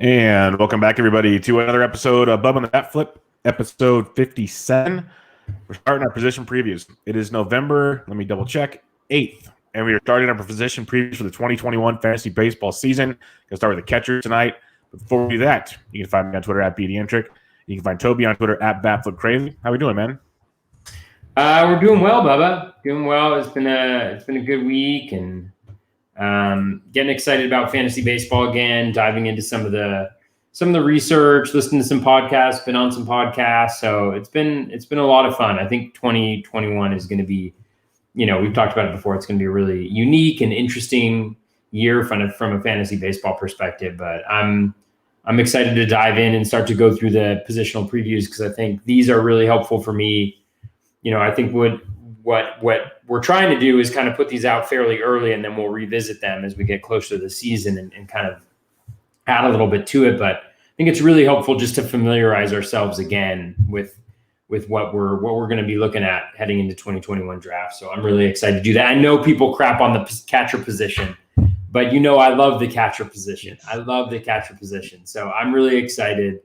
And welcome back, everybody, to another episode of Bubba and the BatFlip, episode 57. We're starting our position previews. It is November, let me double check, 8th. And we are starting our position previews for the 2021 fantasy baseball season. Going to start with the catcher tonight. But before we do that, you can find me on Twitter at BDentric. You can find Toby on Twitter at BatFlipCrazy. How we doing, man? We're doing well, Bubba. Doing well. It's been a good week, and getting excited about fantasy baseball again. Diving into some of the research, listening to some podcasts. Been on some podcasts, so it's been a lot of fun. I think 2021 is going to be, we've talked about it before. It's going to be a really unique and interesting year from a fantasy baseball perspective. But I'm excited to dive in and start to go through the positional previews because I think these are really helpful for me. I think what we're trying to do is kind of put these out fairly early, and then we'll revisit them as we get closer to the season and kind of add a little bit to it. But I think it's really helpful just to familiarize ourselves again with what we're going to be looking at heading into 2021 draft. So I'm really excited to do that. I know people crap on the catcher position, but I love the catcher position. So I'm really excited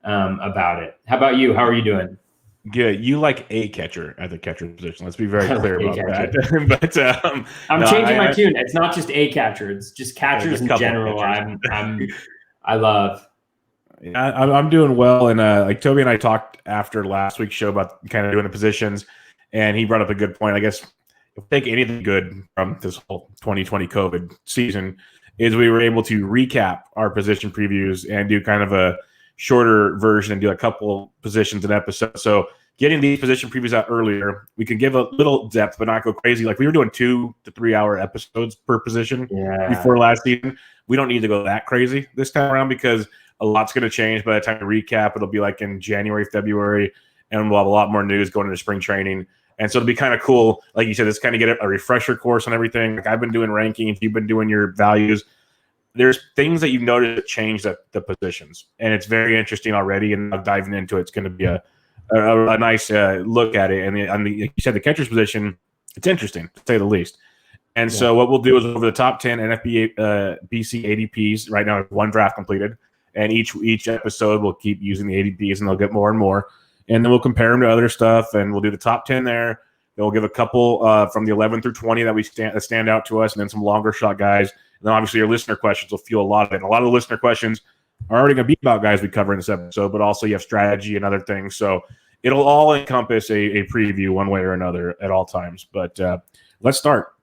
about it. How about you? How are you doing? Good. You like a catcher at the catcher position. Let's be very clear about that. But I'm changing my tune. It's not just a catcher. It's just catchers in general. I love. I'm doing well. And like Toby and I talked after last week's show about kind of doing the positions, and he brought up a good point. I guess if we take anything good from this whole 2020 COVID season is we were able to recap our position previews and do kind of a shorter version and do a couple positions an episode. So getting these position previews out earlier, we can give a little depth, but not go crazy. Like we were doing 2 to 3 hour episodes per position before last season. We don't need to go that crazy this time around because a lot's going to change by the time we recap. It'll be like in January, February, and we'll have a lot more news going into spring training. And so it'll be kind of cool. Like you said, it's kind of get a refresher course on everything. Like I've been doing rankings. You've been doing your values. There's things that you've noticed that change the positions, and it's very interesting already. And diving into it's going to be a nice look at it. And like you said, the catcher's position, it's interesting to say the least. And so what we'll do is over the top 10 NFBC ADPs. Right now, one draft completed, and each episode we'll keep using the ADPs, and they'll get more and more. And then we'll compare them to other stuff, and we'll do the top 10 there. Then we'll give a couple from the 11 through 20 that stand out to us, and then some longer shot guys. And then obviously your listener questions will fuel a lot of it. And a lot of the listener questions are already going to be about guys we cover in this episode, but also you have strategy and other things. So it'll all encompass a preview one way or another at all times. But let's start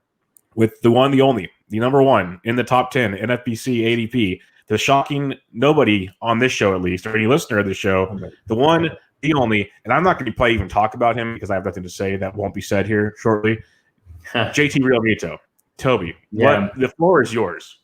with the one, the only, the number one in the top 10 NFBC ADP, the shocking nobody on this show, at least, or any listener of the show, the one, the only, and I'm not going to probably even talk about him because I have nothing to say that won't be said here shortly. JT Realmuto. Toby, the floor is yours.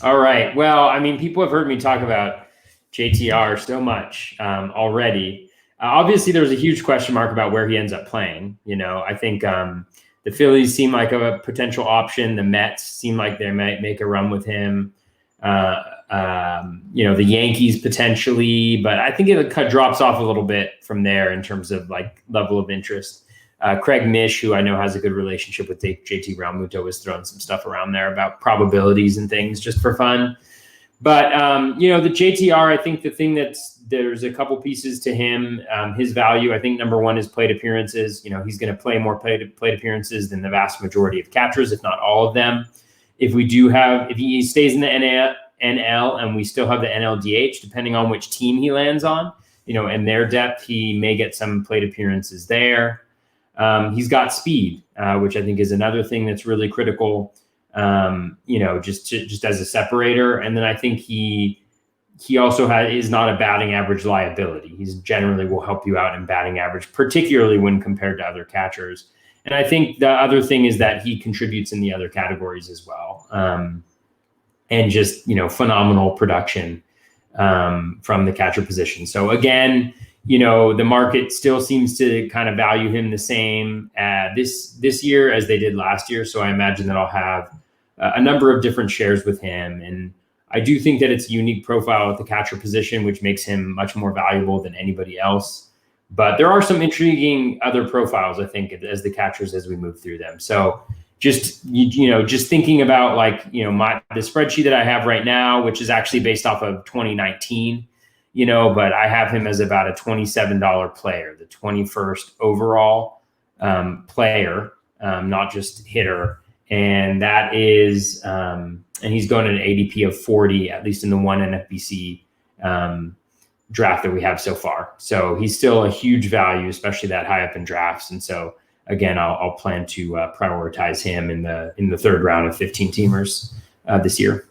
All right. Well, I mean, people have heard me talk about JTR so much already. Obviously, there was a huge question mark about where he ends up playing. I think the Phillies seem like a potential option. The Mets seem like they might make a run with him. The Yankees potentially, but I think it drops off a little bit from there in terms of like level of interest. Craig Mish, who I know has a good relationship with JT Realmuto, was throwing some stuff around there about probabilities and things just for fun. But, the JTR, I think the thing there's a couple pieces to him. His value, I think number one is plate appearances. He's going to play more plate appearances than the vast majority of catchers, if not all of them. If he stays in the NL and we still have the NLDH, depending on which team he lands on, and their depth, he may get some plate appearances there. He's got speed, which I think is another thing that's really critical, just as a separator. And then I think he also is not a batting average liability. He's generally will help you out in batting average, particularly when compared to other catchers. And I think the other thing is that he contributes in the other categories as well. And just, phenomenal production from the catcher position. So again, the market still seems to kind of value him the same this year as they did last year. So I imagine that I'll have a number of different shares with him. And I do think that it's a unique profile at the catcher position, which makes him much more valuable than anybody else. But there are some intriguing other profiles, I think, as the catchers as we move through them. So, just thinking about like, the spreadsheet that I have right now, which is actually based off of 2019, but I have him as about a $27 player, the 21st overall player, not just hitter. And that is, and he's going at an ADP of 40, at least in the one NFBC draft that we have so far. So he's still a huge value, especially that high up in drafts. And so again, I'll plan to prioritize him in the third round of 15 teamers this year.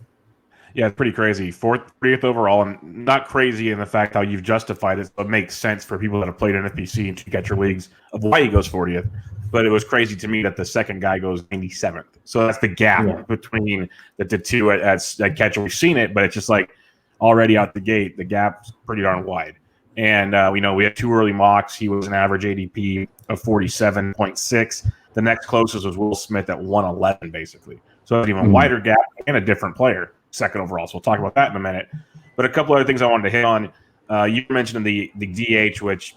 Yeah, it's pretty crazy. 40th overall, and not crazy in the fact how you've justified it. It makes sense for people that have played NFBC and two catcher leagues of why he goes 40th. But it was crazy to me that the second guy goes 97th. So that's the gap between the two at catcher. We've seen it, but it's just like already out the gate, the gap's pretty darn wide. And we had two early mocks. He was an average ADP of 47.6. The next closest was Will Smith at 111, basically. So an even wider gap and a different player, second overall. So we'll talk about that in a minute. But a couple other things I wanted to hit on. You mentioned the DH, which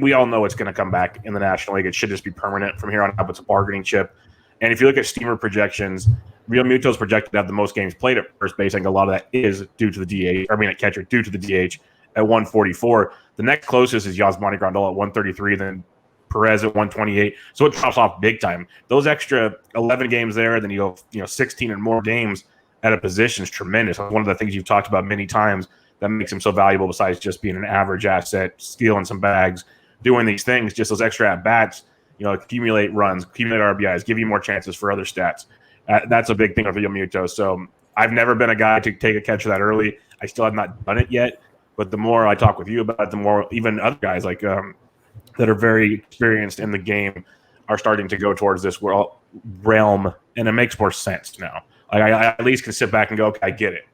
we all know it's going to come back in the National League. It should just be permanent from here on out. It's a bargaining chip. And if you look at steamer projections, Real Muto's projected to have the most games played at first base. I think a lot of that is due to the DH. At catcher, due to the DH at 144. The next closest is Yasmani Grandal at 133, then Perez at 128. So it drops off big time. Those extra 11 games there, then you go 16 and more games at a position is tremendous. One of the things you've talked about many times that makes him so valuable, besides just being an average asset, stealing some bags, doing these things, just those extra at-bats, accumulate runs, accumulate RBIs, give you more chances for other stats. That's a big thing with Real Muto. So I've never been a guy to take a catcher that early. I still have not done it yet. But the more I talk with you about it, the more even other guys like that are very experienced in the game are starting to go towards this realm, and it makes more sense now. Like I at least can sit back and go, okay, I get it.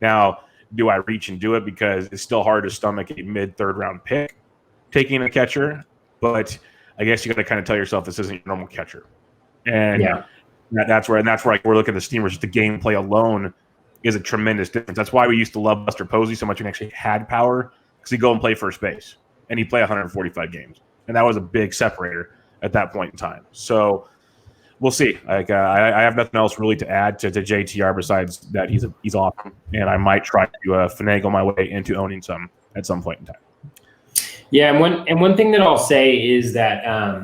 Now, do I reach and do it? Because it's still hard to stomach a mid-third round pick taking a catcher. But I guess you got to kind of tell yourself this isn't your normal catcher. And that's where like, we're looking at the steamers. The gameplay alone is a tremendous difference. That's why we used to love Buster Posey so much when he actually had power, because he'd go and play first base, and he'd play 145 games. And that was a big separator at that point in time. So we'll see. Like I have nothing else really to add to JTR besides that he's awesome, and I might try to finagle my way into owning some at some point in time. Yeah, and one thing that I'll say is that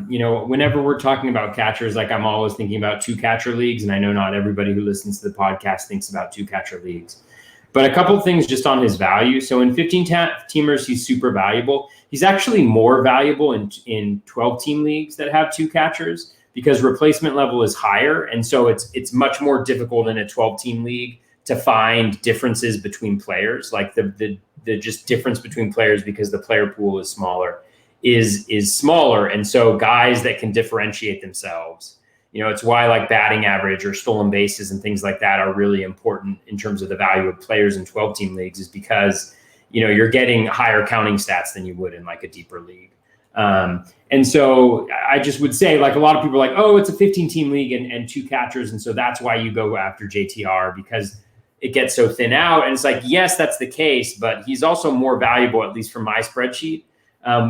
whenever we're talking about catchers, like I'm always thinking about two catcher leagues, and I know not everybody who listens to the podcast thinks about two catcher leagues. But a couple of things just on his value. So in 15 teamers, he's super valuable. He's actually more valuable in 12 team leagues that have two catchers because replacement level is higher, and so it's much more difficult in a 12 team league to find differences between players, like the just difference between players because the player pool is smaller is smaller. And so guys that can differentiate themselves, it's why like batting average or stolen bases and things like that are really important in terms of the value of players in 12 team leagues, is because, you're getting higher counting stats than you would in like a deeper league. And so I just would say, like, a lot of people are like, oh, it's a 15 team league and two catchers. And so that's why you go after JTR, because it gets so thin out. And it's like, yes, that's the case, but he's also more valuable, at least from my spreadsheet,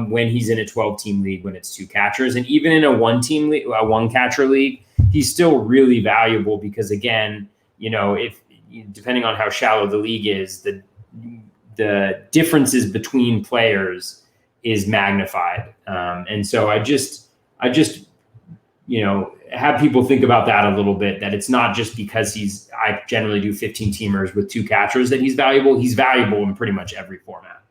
when he's in a 12-team league, when it's two catchers. And even in a one-team league, a one-catcher league, he's still really valuable because, again, if depending on how shallow the league is, the differences between players is magnified. And so I just have people think about that a little bit, that it's not just because I generally do 15 teamers with two catchers that he's valuable. He's valuable in pretty much every format.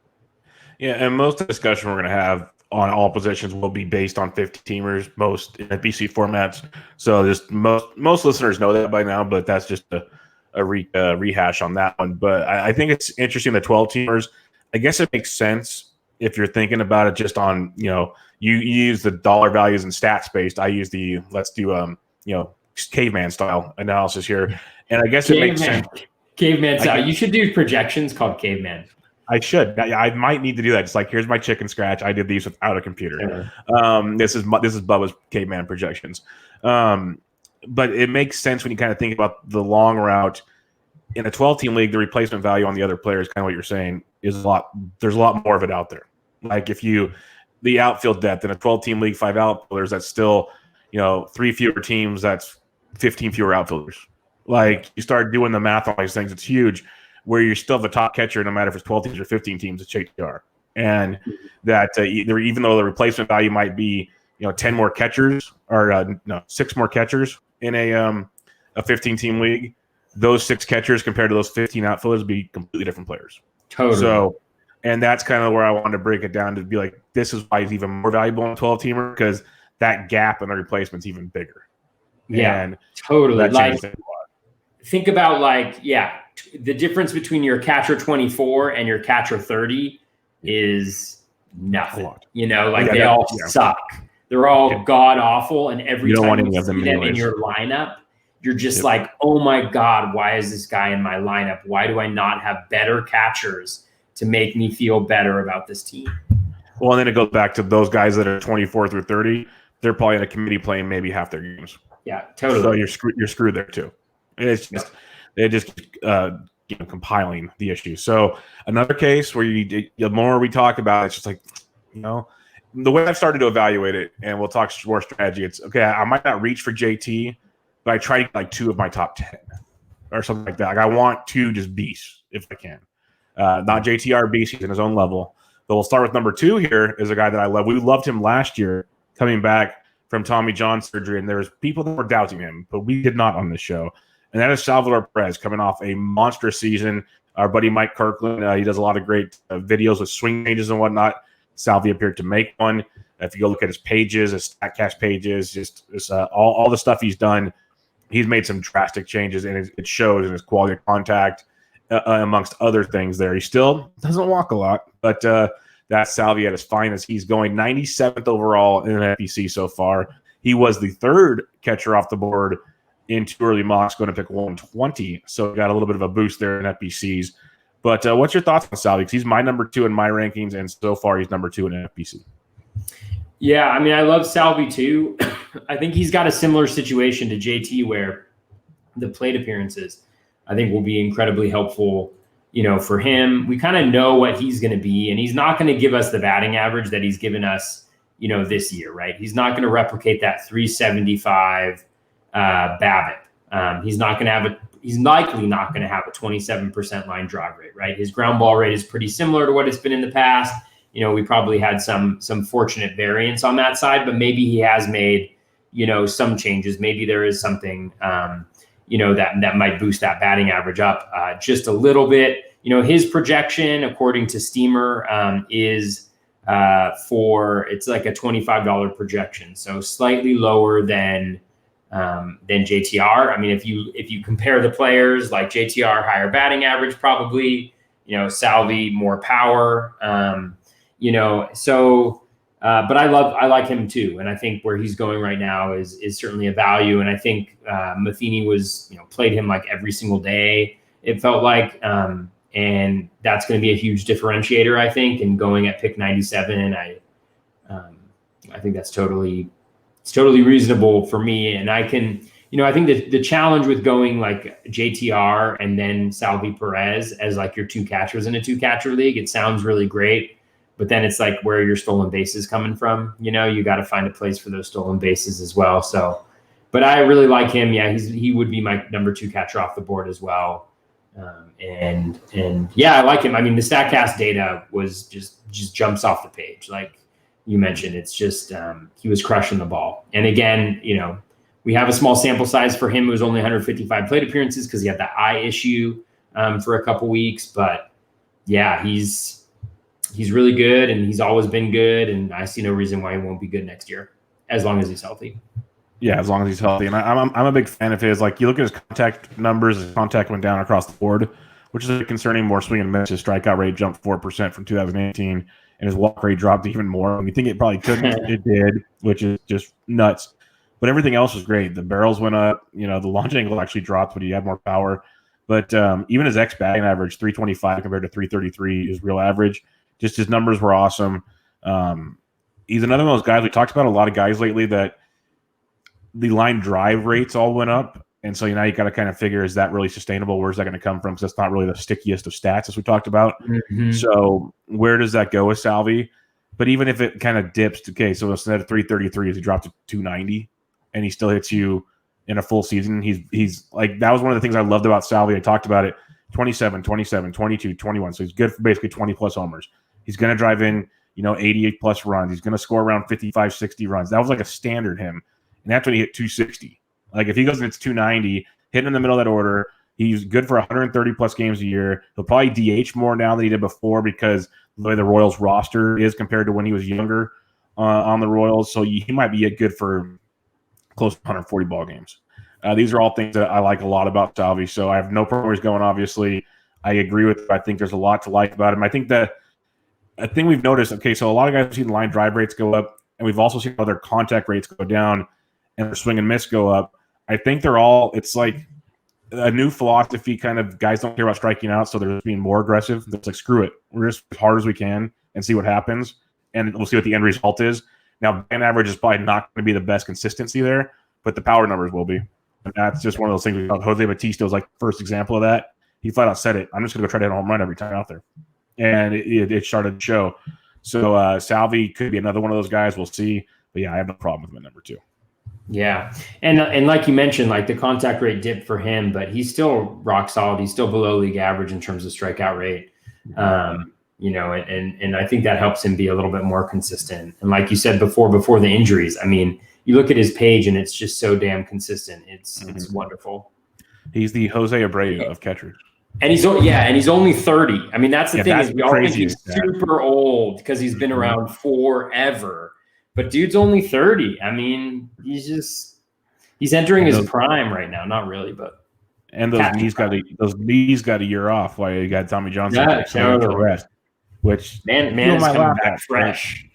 Yeah. And most of the discussion we're going to have on all positions will be based on 15 teamers, most in BC formats. So just most listeners know that by now, but that's just a rehash on that one. But I think it's interesting, the 12 teamers. I guess it makes sense if you're thinking about it just on, you use the dollar values and stats based. I use let's do caveman style analysis here. And I guess it makes sense. Caveman style. You should do projections called caveman. I should. I might need to do that. It's like, here's my chicken scratch. I did these without a computer. This is Bubba's caveman projections. But it makes sense when you kind of think about the long route. In a 12-team league, the replacement value on the other players, kind of what you're saying, is there's a lot more of it out there. Like the outfield depth in a 12-team league, 5 outfielders, that's still, 3 fewer teams. That's 15 fewer outfielders. Like, you start doing the math on these things, it's huge, where you're still the top catcher, no matter if it's 12 teams or 15 teams, it's JTR. And that even though the replacement value might be, 10 more catchers or 6 more catchers in a 15-team league, those 6 catchers compared to those 15 outfielders would be completely different players. Totally. So, and that's kind of where I wanted to break it down to be like, this is why he's even more valuable in a 12-teamer, because that gap in the replacement's even bigger. Yeah, and totally. Like, think about the difference between your catcher 24 and your catcher 30 is nothing. They all suck. They're all god awful, and every time you see them in your lineup, you're just like, oh my God, why is this guy in my lineup? Why do I not have better catchers to make me feel better about this team? Well, and then it goes back to those guys that are 24 through 30. They're probably in a committee playing maybe half their games. Yeah, totally. So you're screwed there too. And it's just they just compiling the issue. So another case where the more we talk about it, it's just like, the way I've started to evaluate it, and we'll talk more strategy. It's okay. I might not reach for JT, but I try to get like 2 of my top 10 or something like that. Like, I want 2 just beasts if I can. Not JTR beast. He's in his own level. But we'll start with number 2 here is a guy that I love. We loved him last year coming back from Tommy John surgery, and there was people that were doubting him, but we did not on this show. And that is Salvador Perez, coming off a monstrous season. Our buddy Mike Kirkland, he does a lot of great videos with swing changes and whatnot. Salvi appeared to make one. If you go look at his pages, his StatCast pages, just all the stuff he's done, he's made some drastic changes, and it shows in his quality of contact, amongst other things there. He still doesn't walk a lot, but that's Salvi at his finest. He's going 97th overall in an FPC so far. He was the 3rd catcher off the board in 2 early mocks, going to pick 120. So got a little bit of a boost there in FPCs. But what's your thoughts on Salvi? Because he's my number 2 in my rankings, and so far he's number 2 in FPC. Yeah, I mean, I love Salvi too. I think he's got a similar situation to JT, where the plate appearances, I think, will be incredibly helpful, for him. We kind of know what he's going to be, and he's not going to give us the batting average that he's given us, this year, right? He's not going to replicate that 375 BABIP. He's likely not going to have a 27% line drive rate, right? His ground ball rate is pretty similar to what it's been in the past. We probably had some fortunate variance on that side, but maybe he has made, some changes. Maybe there is something, that might boost that batting average up just a little bit. His projection, according to Steamer, is it's like a $25 projection, so slightly lower than JTR. I mean, if you compare the players, like JTR, higher batting average, probably, Salvi, more power, but I like him too. And I think where he's going right now is certainly a value. And I think Matheny was, played him like every single day, it felt like, and that's going to be a huge differentiator, I think, and going at pick 97. I think that's totally reasonable for me. And I can, I think that the challenge with going like JTR and then Salvi Perez as like your 2 catchers in a 2-catcher league, it sounds really great, but then it's like, where are your stolen bases coming from? You got to find a place for those stolen bases as well. So, but I really like him. Yeah, he would be my number 2 catcher off the board as well. And yeah, I like him. I mean, the StatCast data was just jumps off the page. Like you mentioned, it's just, he was crushing the ball. And again, we have a small sample size for him. It was only 155 plate appearances because he had that eye issue for a couple weeks. But yeah, he's really good, and he's always been good. And I see no reason why he won't be good next year, as long as he's healthy. Yeah, as long as he's healthy. And I'm a big fan of his. Like, you look at his contact numbers, his contact went down across the board, which is a bit concerning. More swing and miss. His strikeout rate jumped 4% from 2018, and his walk rate dropped even more. When you think it probably couldn't, it did, which is just nuts. But everything else was great. The barrels went up. The launch angle actually dropped, but he had more power. But even his batting average, 325 compared to 333, is real average. Just his numbers were awesome. He's another one of those guys. We talked about a lot of guys lately that the line drive rates all went up. And so now you got to kind of figure, is that really sustainable? Where's that going to come from? Because that's not really the stickiest of stats, as we talked about. Mm-hmm. So where does that go with Salvi? But even if it kind of dips, okay, so instead of 333, he dropped to 290, and he still hits you in a full season. He's like, that was one of the things I loved about Salvi. I talked about it. 27, 27, 22, 21. So he's good for basically 20 plus homers. He's going to drive in, 88 plus runs. He's going to score around 55, 60 runs. That was like a standard him. And that's when he hit 260. Like if he goes and it's 290, hitting in the middle of that order, he's good for 130 plus games a year. He'll probably DH more now than he did before because the way the Royals roster is compared to when he was younger on the Royals. So he might be good for close to 140 ball games. These are all things that I like a lot about Salvi. So I have no problem where he's going, obviously. I agree with him. I think there's a lot to like about him. I think that a thing we've noticed, okay, so a lot of guys have seen line drive rates go up, and we've also seen other contact rates go down and their swing and miss go up. I think it's like a new philosophy, kind of guys don't care about striking out, so they're just being more aggressive. It's like, screw it. We're just as hard as we can and see what happens, and we'll see what the end result is. Now, batting average is probably not going to be the best consistency there, but the power numbers will be. And that's just one of those things. Jose Batista was like the first example of that. He flat out said it. I'm just going to go try to hit a home run every time out there. And it started to show. So Salvi could be another one of those guys. We'll see. But, yeah, I have no problem with him at number 2. Yeah. And like you mentioned, like the contact rate dipped for him, but he's still rock solid. He's still below league average in terms of strikeout rate. And I think that helps him be a little bit more consistent. And like you said before the injuries, I mean, you look at his page and it's just so damn consistent. It's wonderful. He's the Jose Abreu of catchers. And he's only 30. I mean, that's the thing, is we all think he's super old because he's been around forever. But dude's only 30. I mean, he's entering his prime right now. Not really, but those knees got a year off while you got Tommy John rest. Which man is coming back fresh.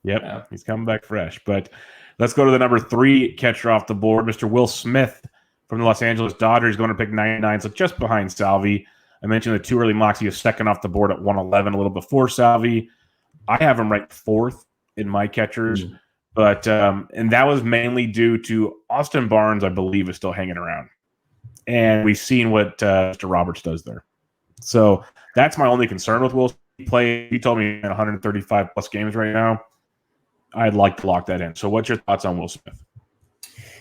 Yep, yeah. He's coming back fresh. But let's go to the number 3 catcher off the board, Mr. Will Smith from the Los Angeles Dodgers, going to pick 99, so just behind Salvi. I mentioned the too early mocks. He was second off the board at 111, a little before Salvi. I have him ranked 4th in my catchers, but and that was mainly due to Austin Barnes, I believe, is still hanging around, and we've seen what Mr. Roberts does there. So that's my only concern with Will. He told me 135 plus games right now. I'd like to lock that in. So what's your thoughts on Will Smith?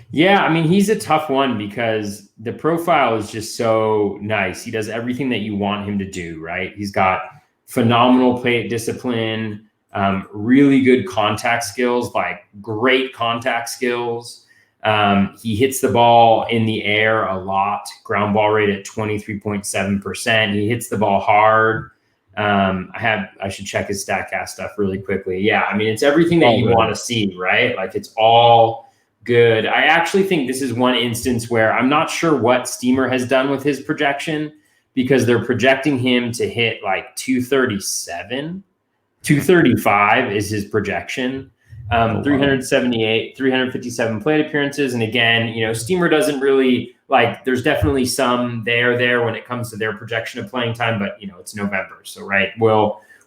Yeah, I mean, he's a tough one because the profile is just so nice. He does everything that you want him to do, right? He's got phenomenal plate discipline, really good contact skills, like great contact skills. He hits the ball in the air a lot, ground ball rate at 23.7%. He hits the ball hard. I should check his StatCast stuff really quickly. Yeah, I mean, it's everything that you want to see, right? Like, it's all good. I actually think this is one instance where I'm not sure what Steamer has done with his projection, because they're projecting him to hit like 237, 235 is his projection. 357 plate appearances. And again, Steamer doesn't really there's definitely some there when it comes to their projection of playing time, but it's November. So, right.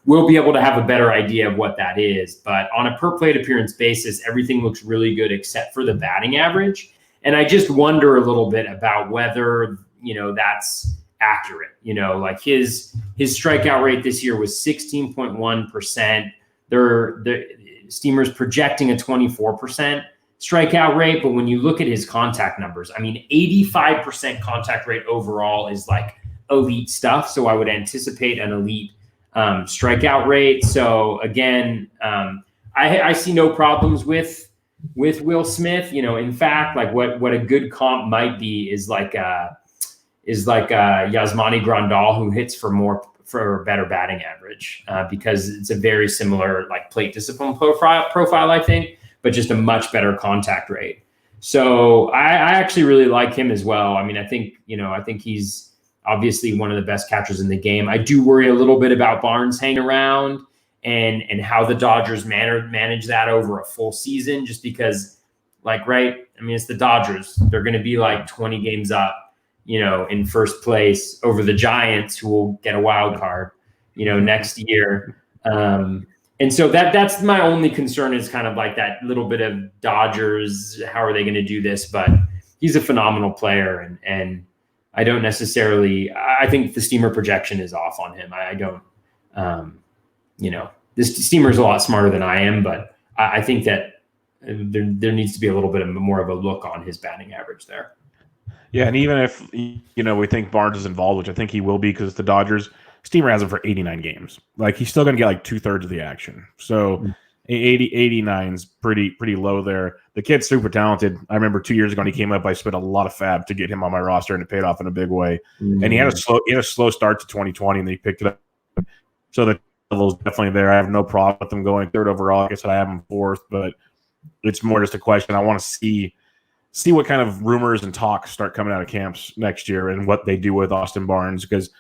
We'll be able to have a better idea of what that is. But on a per plate appearance basis, everything looks really good except for the batting average. And I just wonder a little bit about whether, that's accurate. His strikeout rate this year was 16.1%. The Steamer's projecting a 24% strikeout rate. But when you look at his contact numbers, I mean, 85% contact rate overall is like elite stuff. So I would anticipate an elite strikeout rate. So again, I see no problems with Will Smith. In fact, like what a good comp might be is like Yasmani Grandal, who hits for better batting average, because it's a very similar plate discipline profile, I think, but just a much better contact rate. So I actually really like him as well. I mean, I think he's obviously one of the best catchers in the game. I do worry a little bit about Barnes hanging around and how the Dodgers manage that over a full season, just because right. I mean, it's the Dodgers. They're going to be 20 games up, in first place over the Giants, who will get a wild card, next year. And so that's my only concern, is kind of that little bit of Dodgers. How are they going to do this? But he's a phenomenal player, and I don't necessarily. I think the Steamer projection is off on him. I don't. This Steamer is a lot smarter than I am, but I think that there needs to be a little bit more of a look on his batting average there. Yeah, and even if we think Barnes is involved, which I think he will be because it's the Dodgers, Steamer has him for 89 games. Like he's still going to get like 2/3 of the action. So 89 is pretty low there. The kid's super talented. I remember 2 years ago when he came up, I spent a lot of fab to get him on my roster, and it paid off in a big way. And he had a slow start to 2020, and then he picked it up. So the level's definitely there. I have no problem with him going third overall. I guess I have him fourth, but it's more just a question. I want to see what kind of rumors and talk start coming out of camps next year and what they do with Austin Barnes, because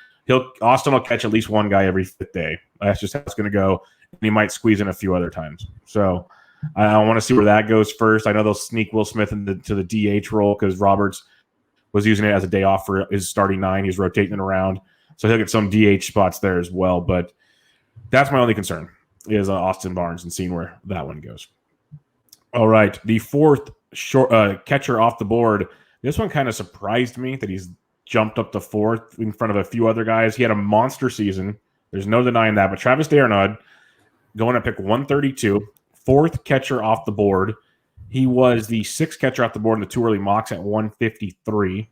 Austin will catch at least one guy every fifth day. That's just how it's going to go. And he might squeeze in a few other times. So I want to see where that goes first. I know they'll sneak Will Smith into the DH role because Roberts was using it as a day off for his starting 9. He's rotating it around. So he'll get some DH spots there as well. But that's my only concern is Austin Barnes and seeing where that one goes. All right. The fourth catcher off the board. This one kind of surprised me that he's jumped up to fourth in front of a few other guys. He had a monster season. There's no denying that. But Travis d'Arnaud going to pick 132, fourth catcher off the board. He was the 6th catcher off the board in the 2 early mocks at 153.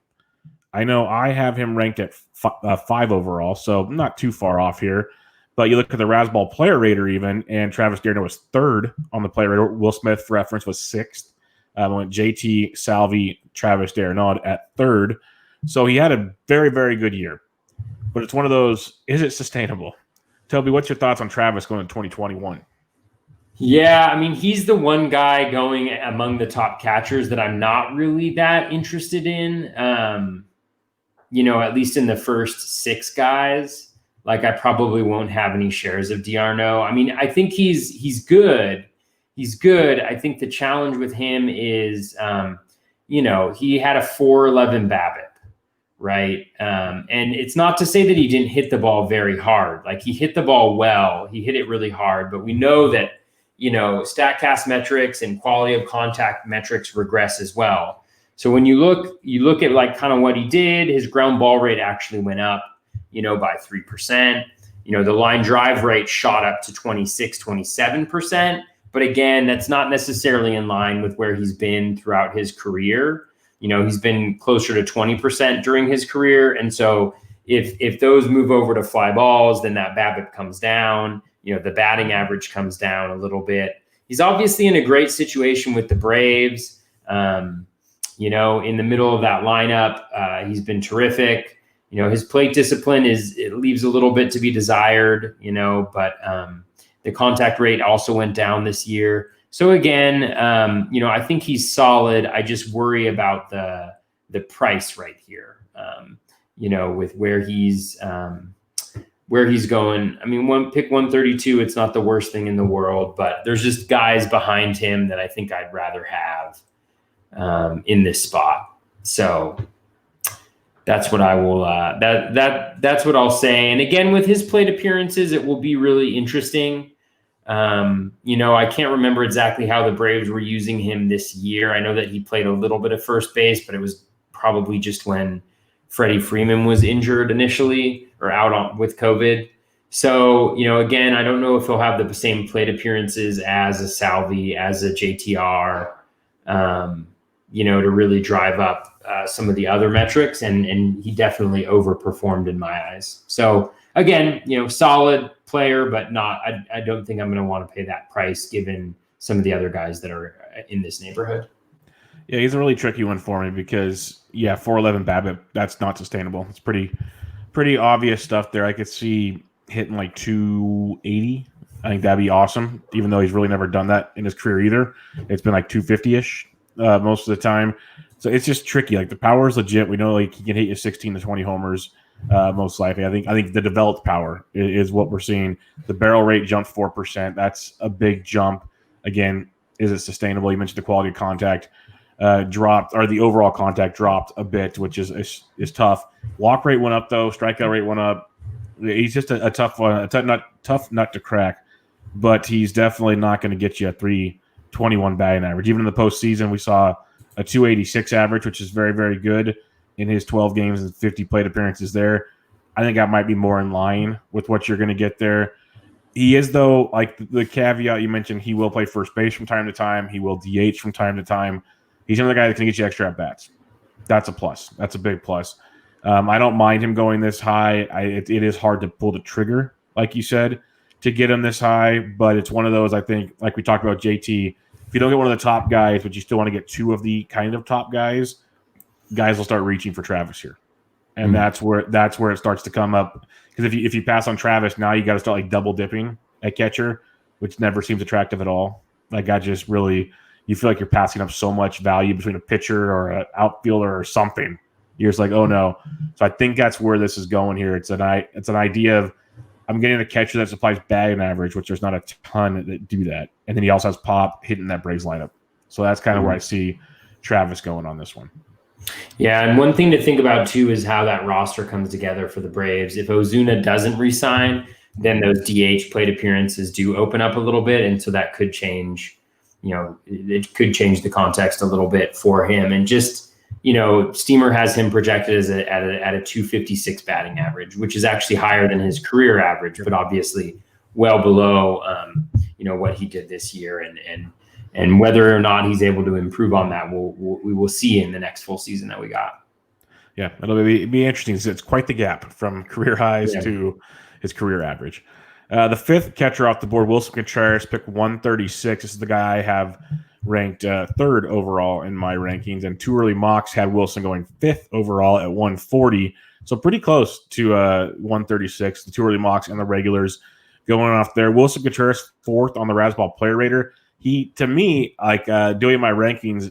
I know I have him ranked at 5 overall, so not too far off here. But you look at the Razzball player rater even, and Travis d'Arnaud was 3rd on the player rater. Will Smith, for reference, was 6th. Went JT, Salvi, Travis d'Arnaud at 3rd. So he had a very, very good year. But it's one of those, is it sustainable? Toby, what's your thoughts on Travis going to 2021? Yeah, I mean, he's the one guy going among the top catchers that I'm not really that interested in. At least in the first 6 guys. Like, I probably won't have any shares of d'Arnaud. I mean, I think he's good. He's good. I think the challenge with him is, he had a 4.11 BABIP, right? And it's not to say that he didn't hit the ball very hard. Like, he hit the ball well. He hit it really hard. But we know that, StatCast metrics and quality of contact metrics regress as well. So when you look at like kind of what he did, his ground ball rate actually went up, by 3%. The line drive rate shot up to 27%. But again, that's not necessarily in line with where he's been throughout his career. He's been closer to 20% during his career. And so if those move over to fly balls, then that BABIP comes down. The batting average comes down a little bit. He's obviously in a great situation with the Braves. In the middle of that lineup, he's been terrific. His plate discipline it leaves a little bit to be desired, but the contact rate also went down this year. So again, I think he's solid. I just worry about the price right here, with where he's going. I mean, pick 132, it's not the worst thing in the world, but there's just guys behind him that I think I'd rather have in this spot. So that's what I will. That's what I'll say. And again, with his plate appearances, it will be really interesting. I can't remember exactly how the Braves were using him this year. I know that he played a little bit of first base, but it was probably just when Freddie Freeman was injured initially or out with COVID. So, again, I don't know if he'll have the same plate appearances as a Salvi, as a JTR, to really drive up some of the other metrics. And he definitely overperformed in my eyes. So again, solid player, but not, I don't think I'm going to want to pay that price given some of the other guys that are in this neighborhood. Yeah, he's a really tricky one for me because, 4.11 BABIP, that's not sustainable. It's pretty obvious stuff there. I could see hitting like 280. I think that'd be awesome, even though he's really never done that in his career either. It's been like 250-ish most of the time. So it's just tricky. Like, the power is legit. We know like he can hit you 16 to 20 homers most likely. I think the developed power is what we're seeing. The barrel rate jumped 4%. That's a big jump. Again, is it sustainable? You mentioned the quality of contact dropped, or the overall contact dropped a bit, which is tough. Walk rate went up though. Strikeout rate went up. He's just a tough one, tough nut to crack. But he's definitely not going to get you a 321 batting average. Even in the postseason, we saw a 286 average, which is very, very good in his 12 games and 50 plate appearances there. I think that might be more in line with what you're going to get there. He is, though, like the caveat you mentioned, he will play first base from time to time. He will DH from time to time. He's another guy that can get you extra at bats. That's a plus. That's a big plus. I don't mind him going this high. It is hard to pull the trigger, like you said, to get him this high. But it's one of those, I think, like we talked about JT, if you don't get one of the top guys, but you still want to get two of the kind of top guys will start reaching for Travis here. And that's where it starts to come up. Because if you pass on Travis, now you got to start like double dipping at catcher, which never seems attractive at all. Like I just really, you feel like you're passing up so much value between a pitcher or an outfielder or something. You're just like, oh no. So I think that's where this is going here. It's an idea of I'm getting a catcher that supplies batting average, which there's not a ton that do that, and then he also has pop hitting that Braves lineup. So that's kind of where I see Travis going on this one. Yeah, and one thing to think about too is how that roster comes together for the Braves. If Ozuna doesn't resign, then those DH plate appearances do open up a little bit, and so that could change. It could change the context a little bit for him. And just Steamer has him projected as at a 256 batting average, which is actually higher than his career average, but obviously well below what he did this year. And whether or not he's able to improve on that, we will see in the next full season that we got. Yeah, it'll be interesting. It's quite the gap from career highs to his career average. The fifth catcher off the board, Wilson Contreras, pick 136. This is the guy I have ranked third overall in my rankings, and Too Early Mocks had Wilson going fifth overall at 140. So pretty close to 136. The Too Early Mocks and the regulars going off there. Wilson Contreras fourth on the Razzball Player Rater. He, to me, like doing my rankings,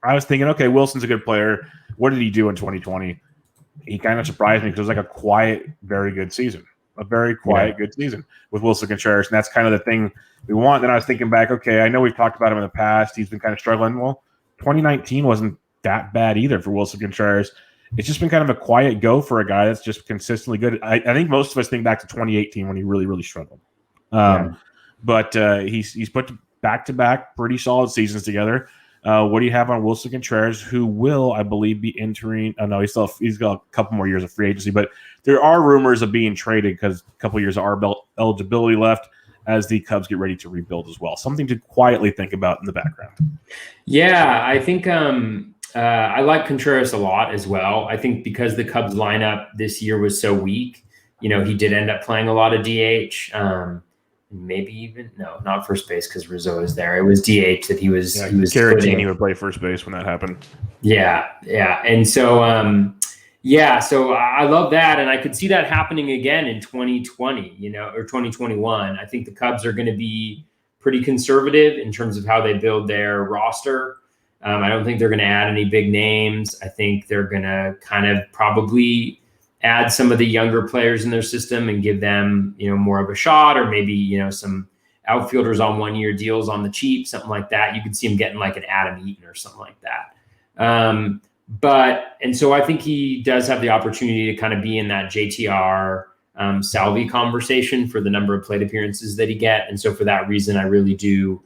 I was thinking, okay, Wilson's a good player. What did he do in 2020? He kind of surprised me because it was like a quiet, very good season. A very quiet, good season with Wilson Contreras. And that's kind of the thing we want. Then I was thinking back, okay, I know we've talked about him in the past. He's been kind of struggling. Well, 2019 wasn't that bad either for Wilson Contreras. It's just been kind of a quiet go for a guy that's just consistently good. I think most of us think back to 2018 when he really, really struggled. But he's put back-to-back pretty solid seasons together. What do you have on Wilson Contreras, who will, I believe, be entering? Oh no, he's got a couple more years of free agency, but there are rumors of being traded because a couple years of RBL eligibility left as the Cubs get ready to rebuild as well. Something to quietly think about in the background. Yeah, I think I like Contreras a lot as well. I think because the Cubs lineup this year was so weak, he did end up playing a lot of DH. Maybe even not first base because Rizzo is there. It was DH that he was. Yeah, he was Caratini would play first base when that happened. Yeah, and so so I love that, and I could see that happening again in 2020, or 2021. I think the Cubs are going to be pretty conservative in terms of how they build their roster. I don't think they're going to add any big names. I think they're going to kind of probably add some of the younger players in their system and give them, more of a shot, or maybe, some outfielders on 1-year deals on the cheap, something like that. You could see him getting like an Adam Eaton or something like that. And so I think he does have the opportunity to kind of be in that JTR Salvi conversation for the number of plate appearances that he get. And so for that reason, I really do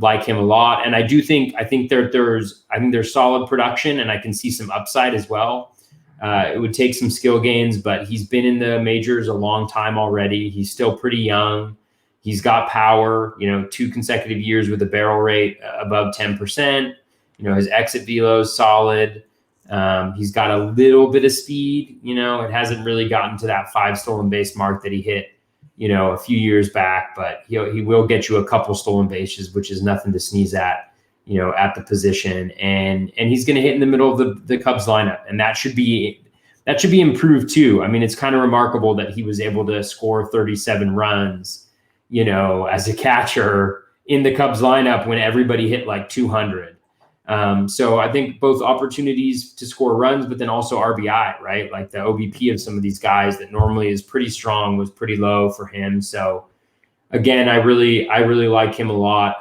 like him a lot. And I think there's solid production, and I can see some upside as well. It would take some skill gains, but he's been in the majors a long time already. He's still pretty young. He's got power, 2 consecutive years with a barrel rate above 10%. His exit velo is solid. He's got a little bit of speed. It hasn't really gotten to that 5 stolen base mark that he hit, a few years back, but he will get you a couple stolen bases, which is nothing to sneeze at. At the position, and he's going to hit in the middle of the Cubs lineup, and that should be improved too. I mean, it's kind of remarkable that he was able to score 37 runs, as a catcher in the Cubs lineup when everybody hit like 200. So I think both opportunities to score runs, but then also RBI, right? Like the OBP of some of these guys that normally is pretty strong was pretty low for him. So again, I really like him a lot.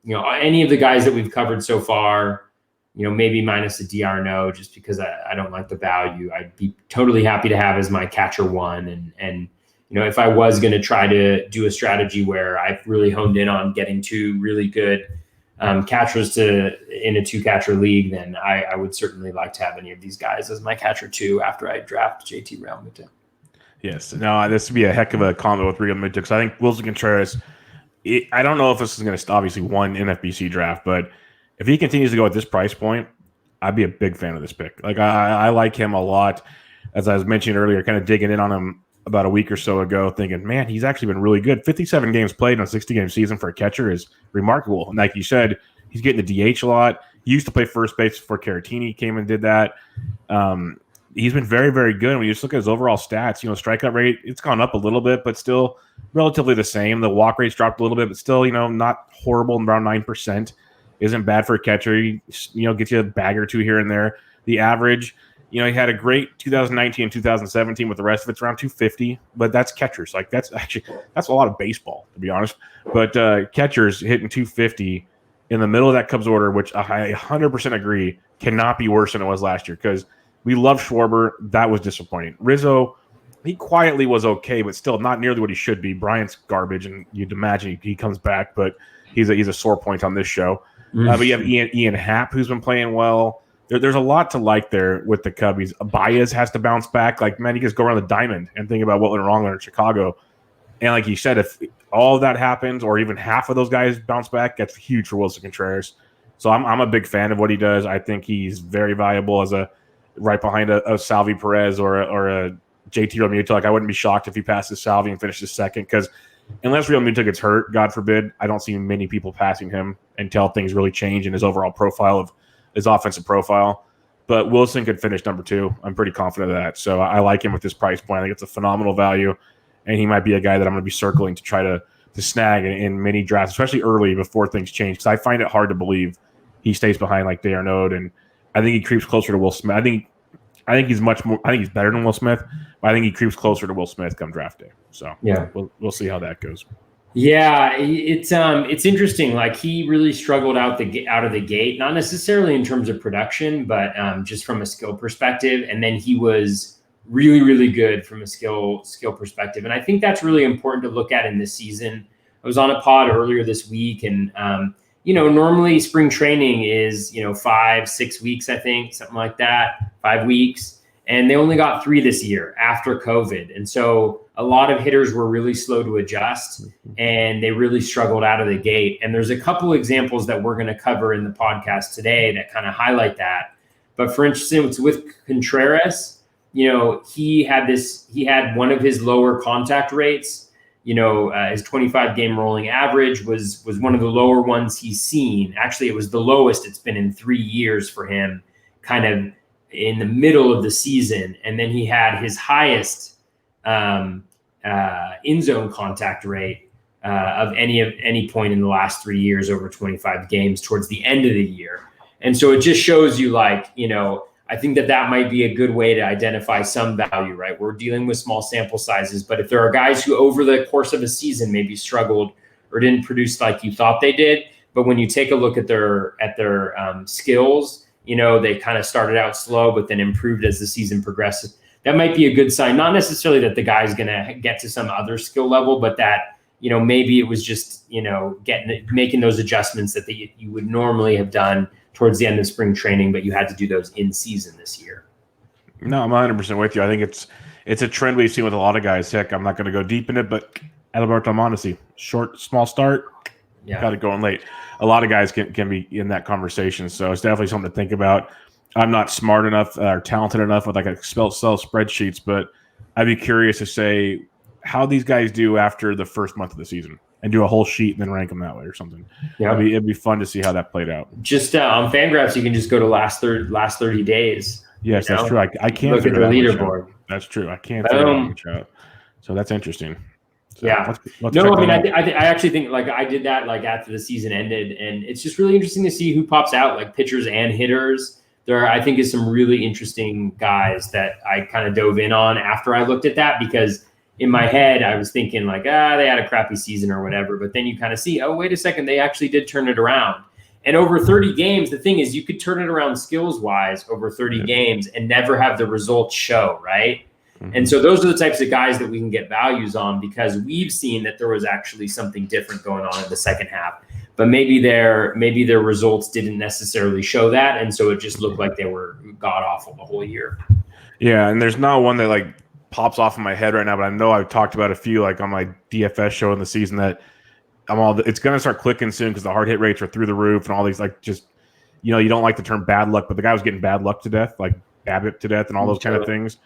Any of the guys that we've covered so far, maybe minus the DR no, just because I don't like the value. I'd be totally happy to have as my catcher 1. And if I was going to try to do a strategy where I've really honed in on getting 2 really good catchers in a 2-catcher league, then I would certainly like to have any of these guys as my catcher 2 after I draft JT Realmuto. Yes. No, this would be a heck of a combo with Real Madrid because I think Wilson Contreras. I don't know if this is going to obviously one NFBC draft, but if he continues to go at this price point, I'd be a big fan of this pick. Like I like him a lot. As I was mentioning earlier, kind of digging in on him about a week or so ago, thinking, man, he's actually been really good. 57 games played on a 60-game season for a catcher is remarkable. And like you said, he's getting the DH a lot. He used to play first base before Caratini came and did that. He's been very, very good. And when you just look at his overall stats, strikeout rate, it's gone up a little bit, but still relatively the same. The walk rate's dropped a little bit, but still, not horrible, around 9%. Isn't bad for a catcher. He, gets you a bag or two here and there. The average, he had a great 2019 and 2017 with the rest of it's around 250, but that's catchers. Like that's a lot of baseball, to be honest. But catchers hitting 250 in the middle of that Cubs order, which I 100% agree cannot be worse than it was last year because we love Schwarber. That was disappointing. Rizzo, he quietly was okay, but still not nearly what he should be. Bryant's garbage, and you'd imagine he comes back, but he's a sore point on this show. But you have Ian Happ, who's been playing well. There's a lot to like there with the Cubbies. Baez has to bounce back. Like, man, you just go around the diamond and think about what went wrong there in Chicago. And like you said, if all of that happens or even half of those guys bounce back, that's huge for Wilson Contreras. So I'm a big fan of what he does. I think he's very valuable as a right behind a Salvi Perez or a JT Realmuto. Like, I wouldn't be shocked if he passes Salvi and finishes second because unless Realmuto gets hurt, God forbid, I don't see many people passing him until things really change in his overall profile of his offensive profile. But Wilson could finish number 2. I'm pretty confident of that. So I like him with this price point. I think it's a phenomenal value, and he might be a guy that I'm going to be circling to try to snag in many drafts, especially early before things change, because I find it hard to believe he stays behind like D'Arnaud, and I think he creeps closer to Will Smith. I think he's much more. I think he's better than Will Smith, but I think he creeps closer to Will Smith come draft day. So yeah, we'll see how that goes. Yeah, it's interesting. Like, he really struggled out of the gate, not necessarily in terms of production, but just from a skill perspective. And then he was really, really good from a skill perspective. And I think that's really important to look at in this season. I was on a pod earlier this week, and normally spring training is 5-6 weeks, I think, something like that, 5 weeks. And they only got 3 this year after COVID. And so a lot of hitters were really slow to adjust, and they really struggled out of the gate. And there's a couple examples that we're going to cover in the podcast today that kind of highlight that. But for instance, with Contreras, he had one of his lower contact rates. His 25-game rolling average was one of the lower ones he's seen. Actually, it was the lowest it's been in 3 years for him, kind of in the middle of the season. And then he had his highest in-zone contact rate of any point in the last 3 years over 25 games towards the end of the year. And so it just shows you, like, I think that might be a good way to identify some value, right? We're dealing with small sample sizes, but if there are guys who over the course of a season maybe struggled or didn't produce like you thought they did, but when you take a look at their skills, they kind of started out slow, but then improved as the season progressed. That might be a good sign. Not necessarily that the guy's going to get to some other skill level, but that, maybe it was just, making those adjustments that you would normally have done towards the end of spring training, but you had to do those in season this year. No, I'm 100% with you. I think it's a trend we've seen with a lot of guys. Heck, I'm not going to go deep in it, but Adalberto Mondesi, small start, got it going late. A lot of guys can be in that conversation, so it's definitely something to think about. I'm not smart enough or talented enough with like Excel spreadsheets, but I'd be curious to say how these guys do after the first month of the season and do a whole sheet and then rank them that way or something. Yeah, it'd be fun to see how that played out. Just on Fangraphs, you can just go to last 30 days. Yes, that's true. I can't look at the leaderboard. That's true. I can't figure that much out. So that's interesting. So yeah. I actually think, like, I did that like after the season ended, and it's just really interesting to see who pops out, like pitchers and hitters. There, I think, is some really interesting guys that I kind of dove in on after I looked at that, because in my head I was thinking like, they had a crappy season or whatever. But then you kind of see, oh, wait a second, they actually did turn it around. And over 30 games, the thing is, you could turn it around skills-wise over 30 games and never have the results show, right? And so those are the types of guys that we can get values on, because we've seen that there was actually something different going on in the second half. But maybe their results didn't necessarily show that, and so it just looked like they were god awful the whole year. Yeah, and there's not one that like pops off in my head right now, but I know I've talked about a few like on my DFS show in the season that it's going to start clicking soon because the hard hit rates are through the roof and all these like just, you don't like the term bad luck, but the guy was getting bad luck to death, like BABIP to death and all those kind of things.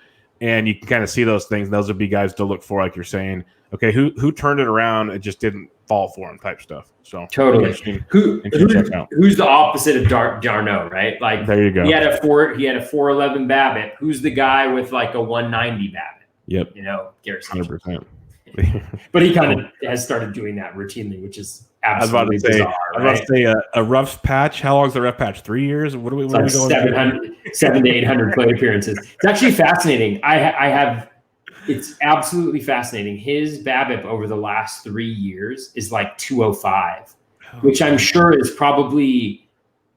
And you can kind of see those things. Those would be guys to look for, like you're saying. Okay, who turned it around? It just didn't fall for him, type stuff. So totally. Who's the opposite of Darno, right? Like there you go. He had a 411 BABIP. Who's the guy with like a 190 BABIP? Yep. Garrett. 100%. But he kind of has started doing that routinely, which is absolutely bizarre. I was about to say a rough patch. How long is the rough patch? 3 years? What are we going 700 to 800 plate appearances. It's actually fascinating. It's absolutely fascinating. His BABIP over the last 3 years is like 205, which I'm sure is probably,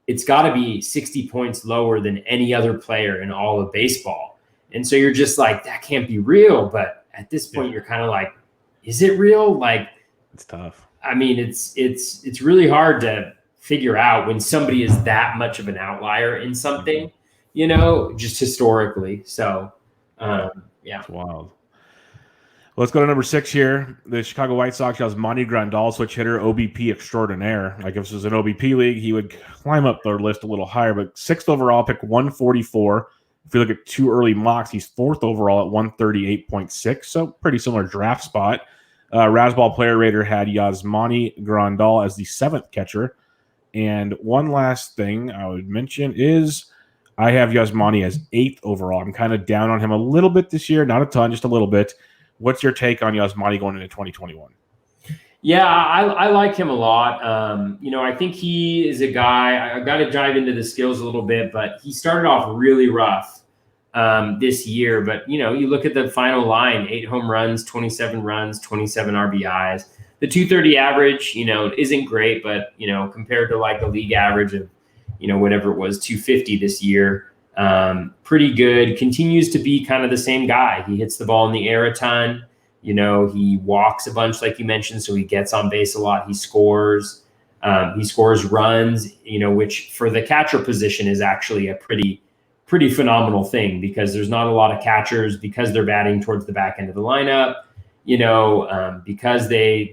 it's got to be 60 points lower than any other player in all of baseball. And so you're just like, that can't be real. But at this point, you're kind of like, is it real? Like, it's tough. I mean, it's really hard to figure out when somebody is that much of an outlier in something, just historically. So, yeah. It's wild. Well, let's go to number 6 here. The Chicago White Sox has Monty Grandal, switch hitter, OBP extraordinaire. Like if this was an OBP league, he would climb up their list a little higher, but 6th overall, pick 144. If you look at 2 early mocks, he's 4th overall at 138.6, so pretty similar draft spot. Razzball Player Rater had Yasmani Grandal as the 7th catcher. And one last thing I would mention is I have Yasmani as 8th overall. I'm kind of down on him a little bit this year, not a ton, just a little bit. What's your take on Yasmani going into 2021? Yeah, I like him a lot. I think he is a guy, I got to dive into the skills a little bit, but he started off really rough this year. But, you look at the final line, 8 home runs, 27 runs, 27 RBIs. The 230 average, isn't great, but, compared to like a league average of, whatever it was, 250 this year, pretty good. Continues to be kind of the same guy. He hits the ball in the air a ton. He walks a bunch, like you mentioned, so he gets on base a lot. He scores runs, which for the catcher position is actually a pretty phenomenal thing because there's not a lot of catchers because they're batting towards the back end of the lineup, because they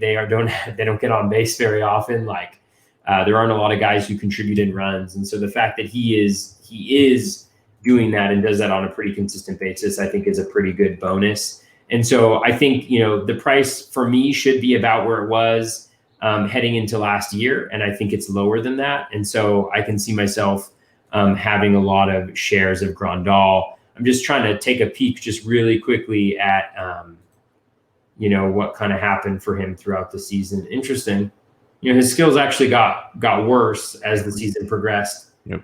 don't get on base very often. Like there aren't a lot of guys who contribute in runs. And so the fact that he is doing that and does that on a pretty consistent basis, I think is a pretty good bonus. And so I think, the price for me should be about where it was heading into last year. And I think it's lower than that. And so I can see myself having a lot of shares of Grandal. I'm just trying to take a peek just really quickly at, what kind of happened for him throughout the season. Interesting. His skills actually got worse as the season progressed. Yep.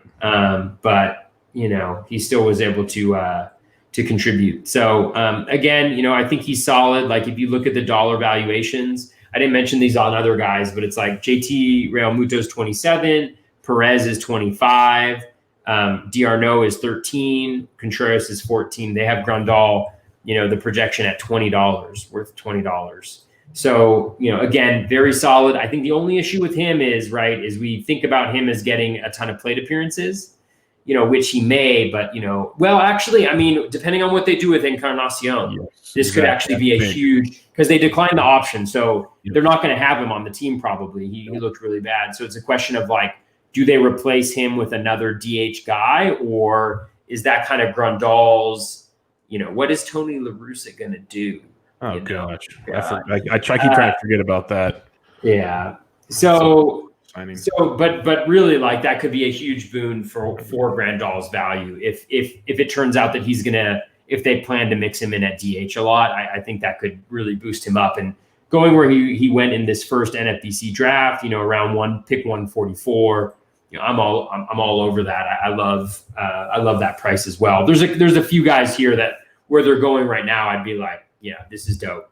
But, he still was able to contribute. So again, I think he's solid. Like if you look at the dollar valuations, I didn't mention these on other guys, but it's like JT Realmuto's 27, Perez is 25, D'Arnaud is 13, Contreras is 14. They have Grandal, the projection at $20, worth $20. So, again, very solid. I think the only issue with him is we think about him as getting a ton of plate appearances, which he may, but, actually, I mean, depending on what they do with Encarnacion, this could actually be a huge, because they declined the option. So they're not going to have him on the team probably. He looked really bad. So it's a question of like, do they replace him with another DH guy, or is that kind of Grandal's, what is Tony La Russa going to do? Oh, gosh. I keep trying to forget about that. Yeah. But really, like that could be a huge boon for Grandal's value if it turns out that if they plan to mix him in at DH a lot, I think that could really boost him up. And going where he went in this first NFBC draft, around pick 144, I'm all over that. I love that price as well. There's a few guys here that where they're going right now, I'd be like, yeah, this is dope.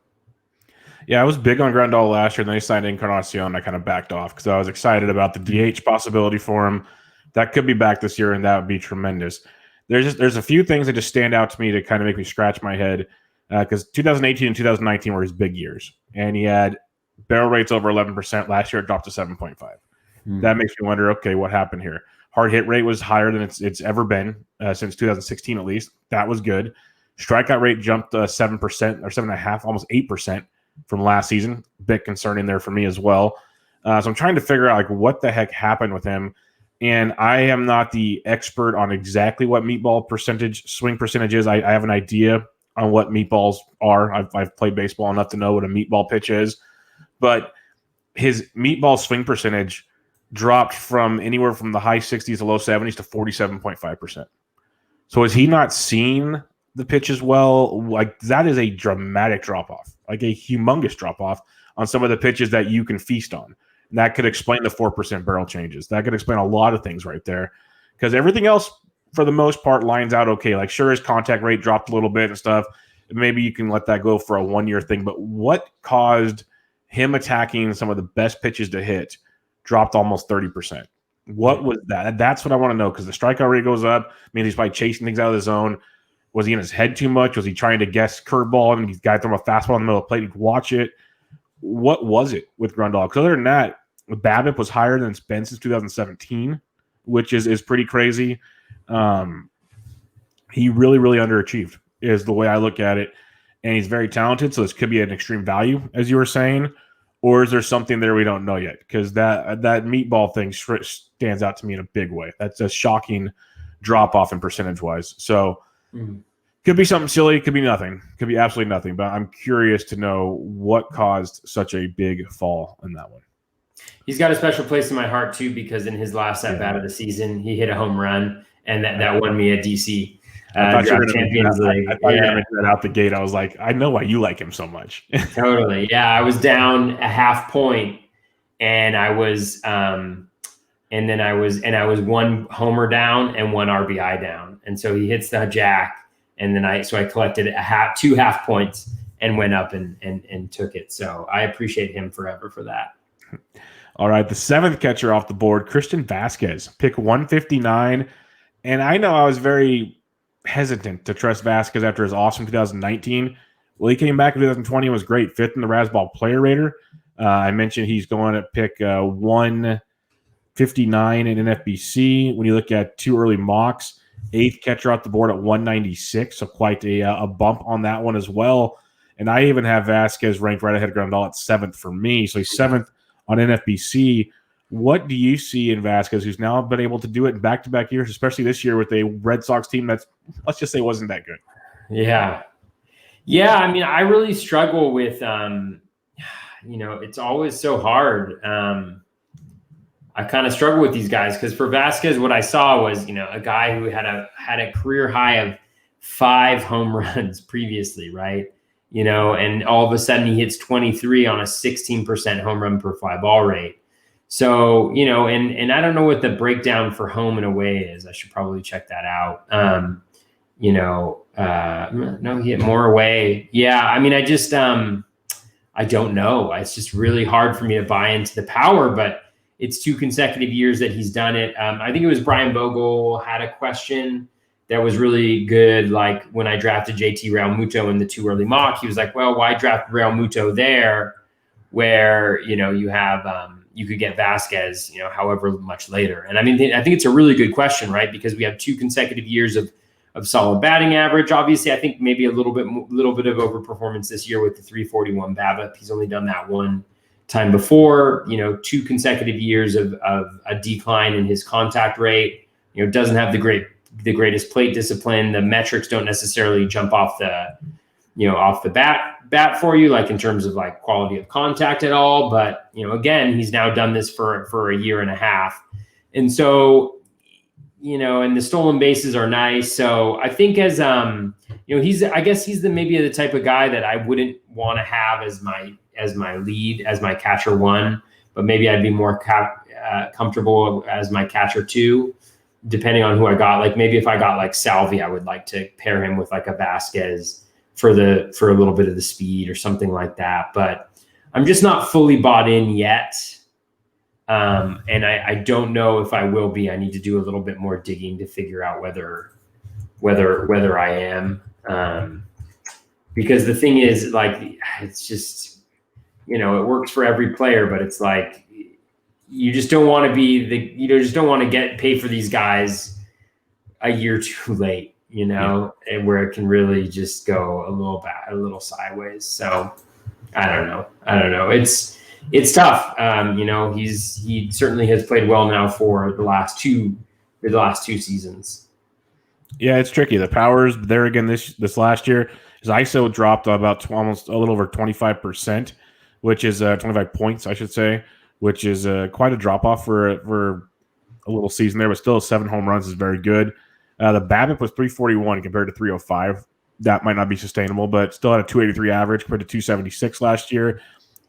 Yeah, I was big on Grandal last year, and then he signed Encarnacion. I kind of backed off because I was excited about the DH possibility for him. That could be back this year, and that would be tremendous. There's a few things that just stand out to me to kind of make me scratch my head because 2018 and 2019 were his big years, and he had barrel rates over 11%. Last year, it dropped to 7.5. That makes me wonder, okay, what happened here? Hard hit rate was higher than it's ever been since 2016 at least. That was good. Strikeout rate jumped 7% or 7.5%, almost 8% from last season. Bit concerning there for me as well. So I'm trying to figure out like what the heck happened with him. And I am not the expert on exactly what meatball swing percentage is. I have an idea on what meatballs are. I've played baseball enough to know what a meatball pitch is. But his meatball swing percentage dropped from anywhere from the high 60s to low 70s to 47.5%. So is he not seeing the pitch as well? Like, that is a dramatic drop-off, like a humongous drop-off on some of the pitches that you can feast on. And that could explain the 4% barrel changes. That could explain a lot of things right there, because everything else, for the most part, lines out okay. Like, sure, his contact rate dropped a little bit and stuff. Maybe you can let that go for a one-year thing. But what caused him attacking some of the best pitches to hit dropped almost 30%? What was that? That's what I want to know, because the strikeout rate goes up. I mean, he's probably chasing things out of the zone. Was he in his head too much? Was he trying to guess curveball and he's got to throw a fastball in the middle of the plate? He'd watch it. What was it with Grandal? Because other than that, BABIP was higher than it's been since 2017, which is pretty crazy. He really, really underachieved is the way I look at it. And he's very talented, so this could be an extreme value, as you were saying. Or is there something there we don't know yet? Because that meatball thing stands out to me in a big way. That's a shocking drop-off in percentage-wise. So could be something silly, could be nothing. Could be absolutely nothing. But I'm curious to know what caused such a big fall in that one. He's got a special place in my heart, too, because in his last at-bat of the season, he hit a home run, and that won me a DC Champions League. I thought you were going to mention that out the gate. I was like, I know why you like him so much. Totally. Yeah, I was down a half point, and I was one homer down and one RBI down. And so he hits the jack, and then I collected two half points and went up and took it. So I appreciate him forever for that. All right, the seventh catcher off the board, Christian Vasquez, pick 159. And I know I was very hesitant to trust Vasquez after his awesome 2019. Well, he came back in 2020 and was great. Fifth in the Razzball player rater. I mentioned he's going at pick 159 in NFBC. When you look at two early mocks, eighth catcher off the board at 196, so quite a bump on that one as well. And I even have Vasquez ranked right ahead of Grandal at seventh for me. So he's seventh on NFBC. What do you see in Vasquez, who's now been able to do it in back-to-back years, especially this year with a Red Sox team that's, let's just say, wasn't that good? Yeah. Yeah, I mean, I really struggle with, it's always so hard. I kind of struggle with these guys because for Vasquez, what I saw was, a guy who had a career high of 5 home runs previously, right? And all of a sudden he hits 23 on a 16% home run per fly ball rate. So, and I don't know what the breakdown for home and away is. I should probably check that out. No, he hit more away. Yeah. I mean, I just, I don't know. It's just really hard for me to buy into the power, but it's 2 consecutive years that he's done it. I think it was Brian Bogle had a question that was really good. Like when I drafted JT Realmuto in the 2 early mock, he was like, well, why draft Realmuto there where, you have, you could get Vasquez, however much later. And I mean, I think it's a really good question, right? Because we have 2 consecutive years of solid batting average. Obviously, I think maybe a little bit of overperformance this year with the 341 BABIP. He's only done that one time before, 2 consecutive years of a decline in his contact rate, doesn't have the greatest plate discipline. The metrics don't necessarily jump off the bat for you, like in terms of like quality of contact at all. But, again, he's now done this for a year and a half. And so, and the stolen bases are nice. So I think as, he's maybe the type of guy that I wouldn't want to have as my lead, as my catcher 1, but maybe I'd be more comfortable as my catcher 2, depending on who I got. Like maybe if I got like Salvi, I would like to pair him with like a Vasquez for a little bit of the speed or something like that. But I'm just not fully bought in yet. And I don't know if I will be. I need to do a little bit more digging to figure out whether I am. Because the thing is, like, it's just, it works for every player, but it's like, you just don't want to be just don't want to pay for these guys a year too late. and where it can really just go a little bad, a little sideways. So I don't know. It's tough. He certainly has played well now for the last two seasons. Yeah, it's tricky. The power's there again this last year. His ISO dropped about almost a little over 25%, which is 25 points, I should say, which is quite a drop off for a little season there. But still, 7 home runs is very good. The BABIP was 341 compared to 305. That might not be sustainable, but still had a 283 average compared to 276 last year.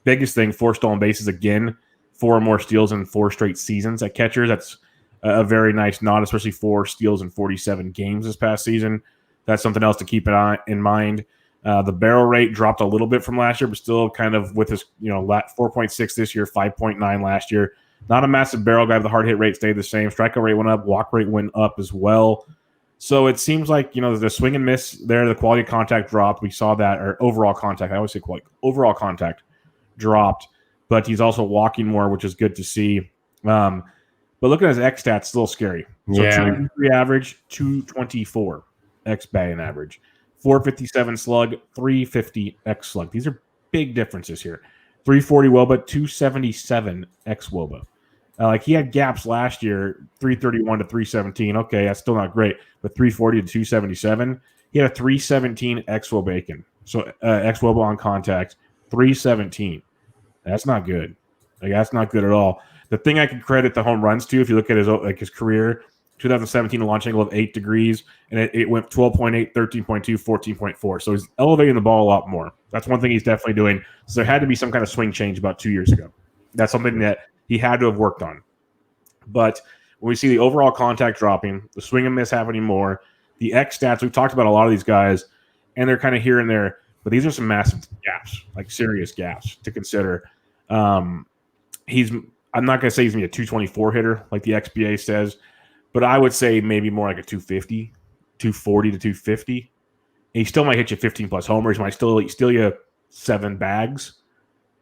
Biggest thing, 4 stolen bases again, 4 more steals in 4 straight seasons at catchers. That's a very nice nod, especially 4 steals in 47 games this past season. That's something else to keep in mind. The barrel rate dropped a little bit from last year, but still kind of with his 4.6 this year, 5.9 last year. Not a massive barrel guy. The hard hit rate stayed the same. Strikeout rate went up. Walk rate went up as well. So it seems like, the swing and miss there, the quality of contact dropped. We saw that, or overall contact. I always say quality. Overall contact dropped, but he's also walking more, which is good to see. But looking at his X stats, it's a little scary. So 283 average, 224 X batting average, 457 slug, 350 X slug. These are big differences here. 340 WOBA, 277 X WOBA. He had gaps last year, 331 to 317. Okay, that's still not great, but 340 to 277. He had a 317 X WOBA. So X WOBA on contact, 317. That's not good. That's not good at all. The thing I can credit the home runs to, if you look at his career, 2017, a launch angle of 8 degrees, and it went 12.8, 13.2, 14.4. So he's elevating the ball a lot more. That's one thing he's definitely doing. So there had to be some kind of swing change about 2 years ago. That's something that he had to have worked on. But when we see the overall contact dropping, the swing and miss happening more, the X stats, we've talked about a lot of these guys, and they're kind of here and there, but these are some massive gaps, like serious gaps to consider. I'm not going to say he's going to be a 224 hitter like the XBA says, but I would say maybe more like a 250, 240 to 250. And he still might hit you 15-plus homers. He might still steal you 7 bags.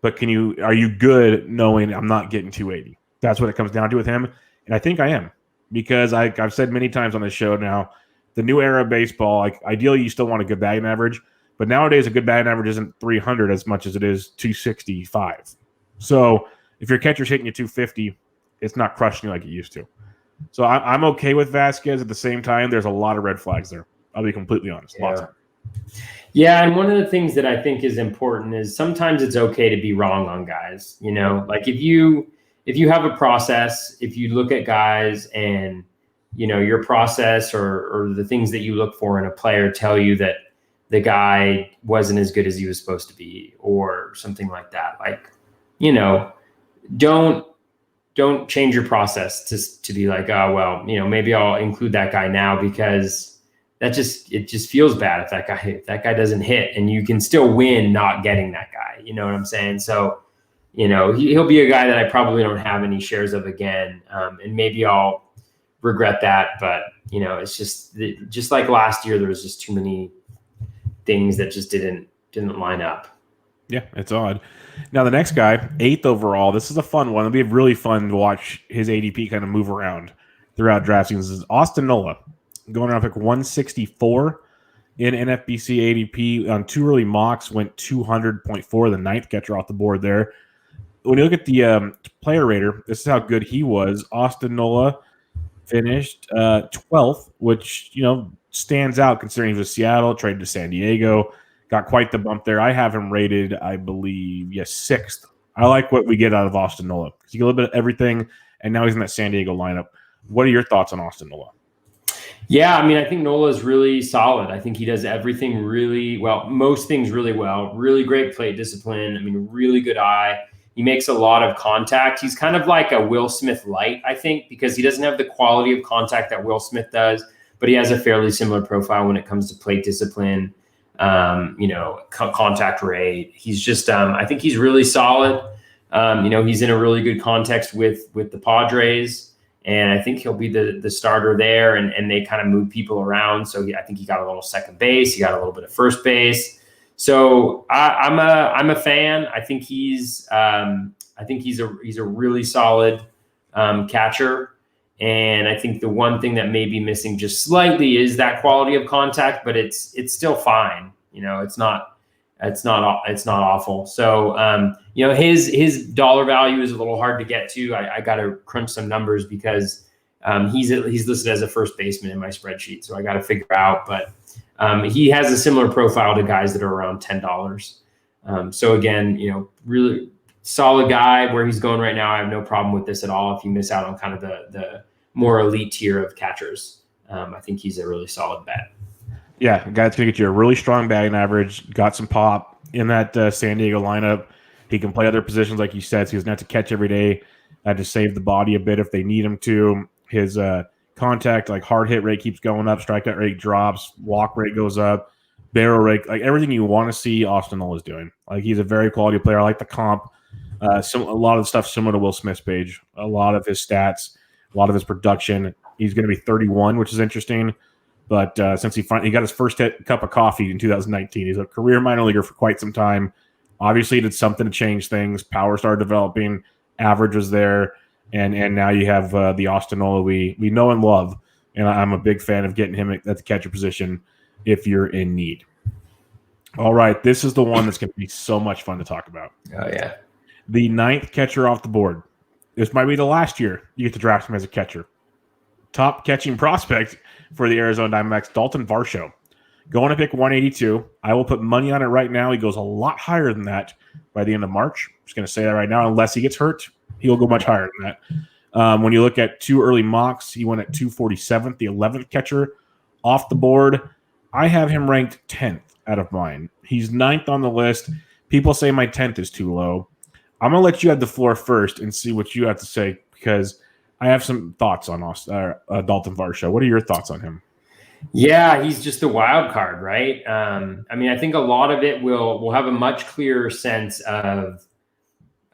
But are you good knowing I'm not getting 280? That's what it comes down to with him. And I think I am, because I've said many times on this show now, the new era of baseball, ideally you still want a good batting average, but nowadays a good batting average isn't 300 as much as it is 265. So if your catcher's hitting you 250, it's not crushing you like it used to. So I'm okay with Vasquez. At the same time, there's a lot of red flags there. I'll be completely honest. Yeah. Lots of them. Yeah, and one of the things that I think is important is sometimes it's okay to be wrong on guys. Like if you have a process, if you look at guys and your process or the things that you look for in a player tell you that the guy wasn't as good as he was supposed to be or something like that. Don't change your process to be like, oh, well, maybe I'll include that guy now because it just feels bad if that guy doesn't hit, and you can still win not getting that guy. You know what I'm saying? So, he'll be a guy that I probably don't have any shares of again. And maybe I'll regret that, but it's just like last year, there was just too many things that just didn't line up. Yeah, it's odd. Now, the next guy, 8th overall, this is a fun one. It'll be really fun to watch his ADP kind of move around throughout draft seasons. This is Austin Nola, going around pick 164 in NFBC ADP. On 2 early mocks, went 200.4, the 9th catcher off the board there. When you look at the player rater, this is how good he was. Austin Nola finished 12th, which, stands out considering he was Seattle, traded to San Diego. Got quite the bump there. I have him rated, I believe, 6th. I like what we get out of Austin Nola. You get a little bit of everything, and now he's in that San Diego lineup. What are your thoughts on Austin Nola? Yeah, I think Nola is really solid. I think he does everything really well, most things really well. Really great plate discipline. Really good eye. He makes a lot of contact. He's kind of like a Will Smith light, I think, because he doesn't have the quality of contact that Will Smith does, but he has a fairly similar profile when it comes to plate discipline. Contact rate. He's just, I think he's really solid. He's in a really good context with the Padres, and I think he'll be the starter there, and they kind of move people around. So I think he got a little second base. He got a little bit of first base. So I'm a fan. I think he's a really solid catcher. And I think the one thing that may be missing just slightly is that quality of contact, but it's still fine. It's not awful. So, his dollar value is a little hard to get to. I got to crunch some numbers because he's listed as a first baseman in my spreadsheet. So I got to figure out, but he has a similar profile to guys that are around $10. So again, really solid guy where he's going right now. I have no problem with this at all. If you miss out on kind of the more elite tier of catchers, I think he's a really solid bet. Yeah, a guy that's going to get you a really strong batting average, got some pop in that San Diego lineup. He can play other positions, like you said, so he doesn't have to catch every day. Had to save the body a bit if they need him to. His contact, like hard hit rate keeps going up, strikeout rate drops, walk rate goes up, barrel rate, like everything you want to see Austin Nola is doing. Like he's a very quality player. I like the comp. A lot of the stuff similar to Will Smith's page. A lot of his stats, a lot of his production. He's going to be 31, which is interesting. But since he got his first cup of coffee in 2019, he's a career minor leaguer for quite some time. Obviously, he did something to change things. Power started developing. Average was there. And now you have the Austin Nola we know and love. And I'm a big fan of getting him at the catcher position if you're in need. All right, this is the one that's going to be so much fun to talk about. Oh, yeah. The 9th catcher off the board. This might be the last year you get to draft him as a catcher. Top catching prospect for the Arizona Diamondbacks, Dalton Varsho. Going to pick 182. I will put money on it right now. He goes a lot higher than that by the end of March. I'm just going to say that right now. Unless he gets hurt, he'll go much higher than that. When you look at 2 early mocks, he went at 247th, the 11th catcher off the board. I have him ranked 10th out of mine. He's 9th on the list. People say my 10th is too low. I'm going to let you have the floor first and see what you have to say because I have some thoughts on Dalton Varsho. What are your thoughts on him? Yeah, he's just a wild card, right? I think a lot of it we'll have a much clearer sense of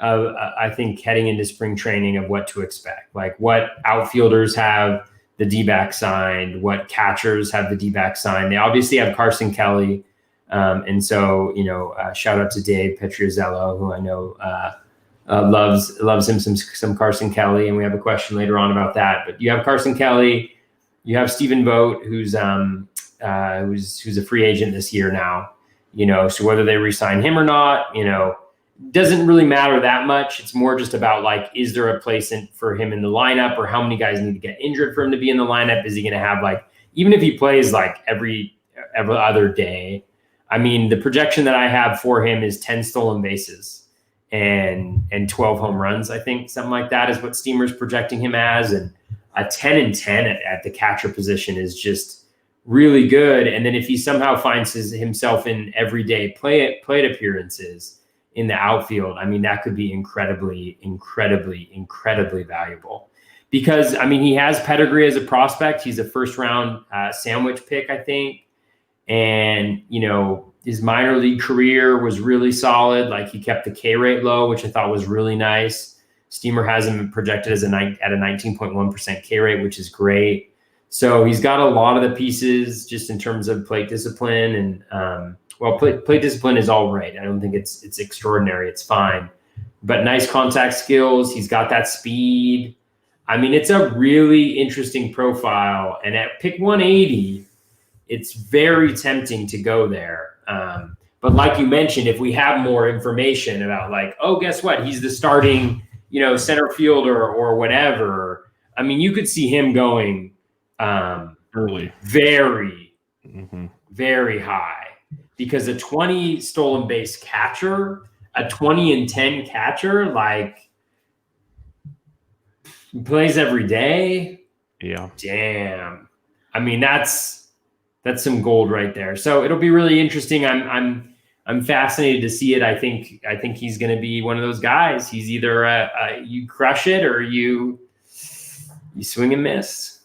I think heading into spring training of what to expect, like what outfielders have the D-back signed, what catchers have the D-back signed. They obviously have Carson Kelly. And so, shout out to Dave Petriozzello, who I know loves him some Carson Kelly. And we have a question later on about that. But you have Carson Kelly, you have Stephen Vogt, who's a free agent this year now. So whether they re-sign him or not, doesn't really matter that much. It's more just about like, is there a place for him in the lineup, or how many guys need to get injured for him to be in the lineup? Is he going to have even if he plays like every other day? The projection that I have for him is 10 stolen bases and 12 home runs. I think something like that is what Steamer's projecting him as. And a 10-10 at the catcher position is just really good. And then if he somehow finds himself in everyday plate appearances in the outfield, that could be incredibly, incredibly, incredibly valuable. Because, he has pedigree as a prospect. He's a first-round sandwich pick, I think. And, his minor league career was really solid. Like, he kept the K rate low, which I thought was really nice. Steamer has him projected as at a 19.1% K rate, which is great. So he's got a lot of the pieces just in terms of plate discipline. And, plate discipline is all right. I don't think it's extraordinary. It's fine. But nice contact skills. He's got that speed. It's a really interesting profile. And at pick 180, it's very tempting to go there. But like you mentioned, if we have more information about guess what? He's the starting, center fielder or whatever. You could see him going early, very, very high, because a 20 stolen base catcher, a 20-10 catcher, he plays every day. Yeah. Damn. That's some gold right there. So it'll be really interesting. I'm fascinated to see it. I think he's going to be one of those guys. He's either you crush it or you swing and miss.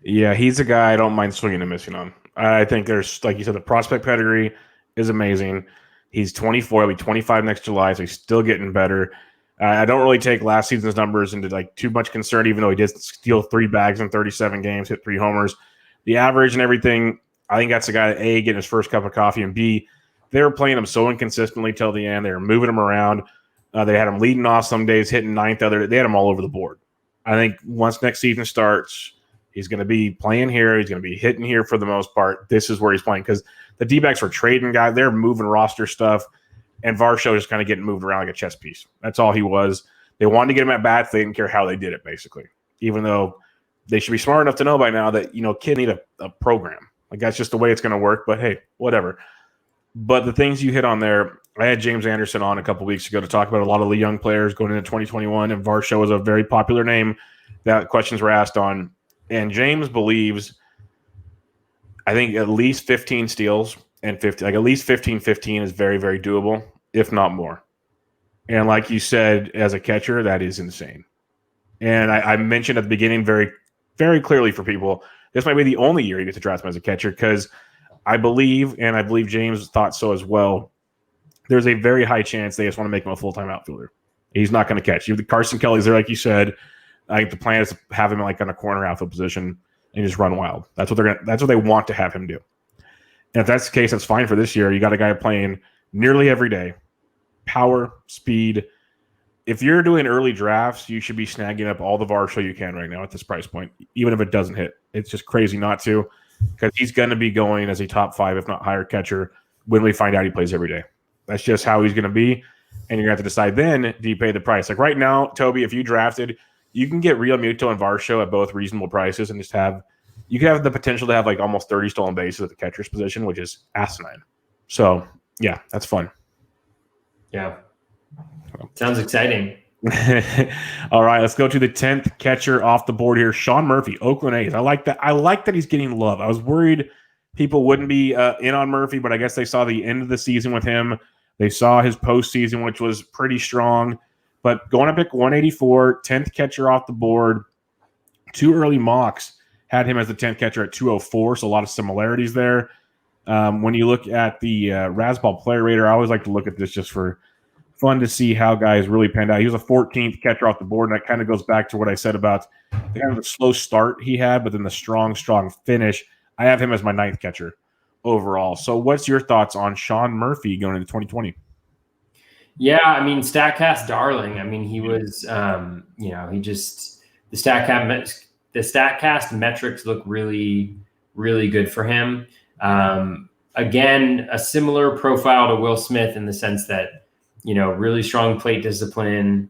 Yeah, he's a guy I don't mind swinging and missing on. I think there's, like you said, the prospect pedigree is amazing. He's 24. He'll be 25 next July, so he's still getting better. I don't really take last season's numbers into too much concern, even though he did steal 3 bags in 37 games, hit 3 homers. The average and everything, I think that's the guy that A, getting his first cup of coffee, and B, they were playing him so inconsistently till the end. They were moving him around. They had him leading off some days, hitting 9th. They had him all over the board. I think once next season starts, he's going to be playing here. He's going to be hitting here for the most part. This is where he's playing because the D-backs were trading guys. They're moving roster stuff, and Varsho is kind of getting moved around like a chess piece. That's all he was. They wanted to get him at bats. They didn't care how they did it, basically, even though they should be smart enough to know by now that, kid need a program. Like, that's just the way it's going to work. But, hey, whatever. But the things you hit on there, I had James Anderson on a couple weeks ago to talk about a lot of the young players going into 2021, and Varsho was a very popular name that questions were asked on. And James believes, I think, at least 15 steals and 50, like at least 15 is very, very doable, if not more. And like you said, as a catcher, that is insane. And I mentioned at the beginning very, very clearly for people, this might be the only year you get to draft him as a catcher because I believe James thought so as well, there's a very high chance they just want to make him a full-time outfielder. He's not going to catch. Carson Kelly's there, like you said. I think the plan is to have him like on a corner outfield position and just run wild. That's what they want to have him do. And if that's the case, that's fine for this year. You got a guy playing nearly every day. Power, speed. If you're doing early drafts, you should be snagging up all the Varsho you can right now at this price point, even if it doesn't hit. It's just crazy not to, because he's going to be going as a top 5, if not higher catcher when we find out he plays every day. That's just how he's going to be. And you're going to have to decide then, do you pay the price? Like right now, Toby, if you drafted, you can get Real Muto and Varsho at both reasonable prices and just you could have the potential to have like almost 30 stolen bases at the catcher's position, which is asinine. So, yeah, that's fun. Yeah. Sounds exciting. All right, let's go to the 10th catcher off the board here. Sean Murphy, Oakland A's. I like that. I like that he's getting love. I was worried people wouldn't be in on Murphy, but I guess they saw the end of the season with him. They saw his postseason, which was pretty strong. But going to pick 184, 10th catcher off the board. 2 early mocks had him as the 10th catcher at 204, so a lot of similarities there. When you look at the Razzball Player Rater, I always like to look at this just for fun to see how guys really panned out. He was a 14th catcher off the board, and that kind of goes back to what I said about the kind of the slow start he had, but then the strong finish. I have him as my 9th catcher overall. So what's your thoughts on Sean Murphy going into 2020? Yeah, I mean, StatCast darling. I mean, he was, he just the StatCast metrics look really, really good for him. Again, a similar profile to Will Smith in the sense that, really strong plate discipline,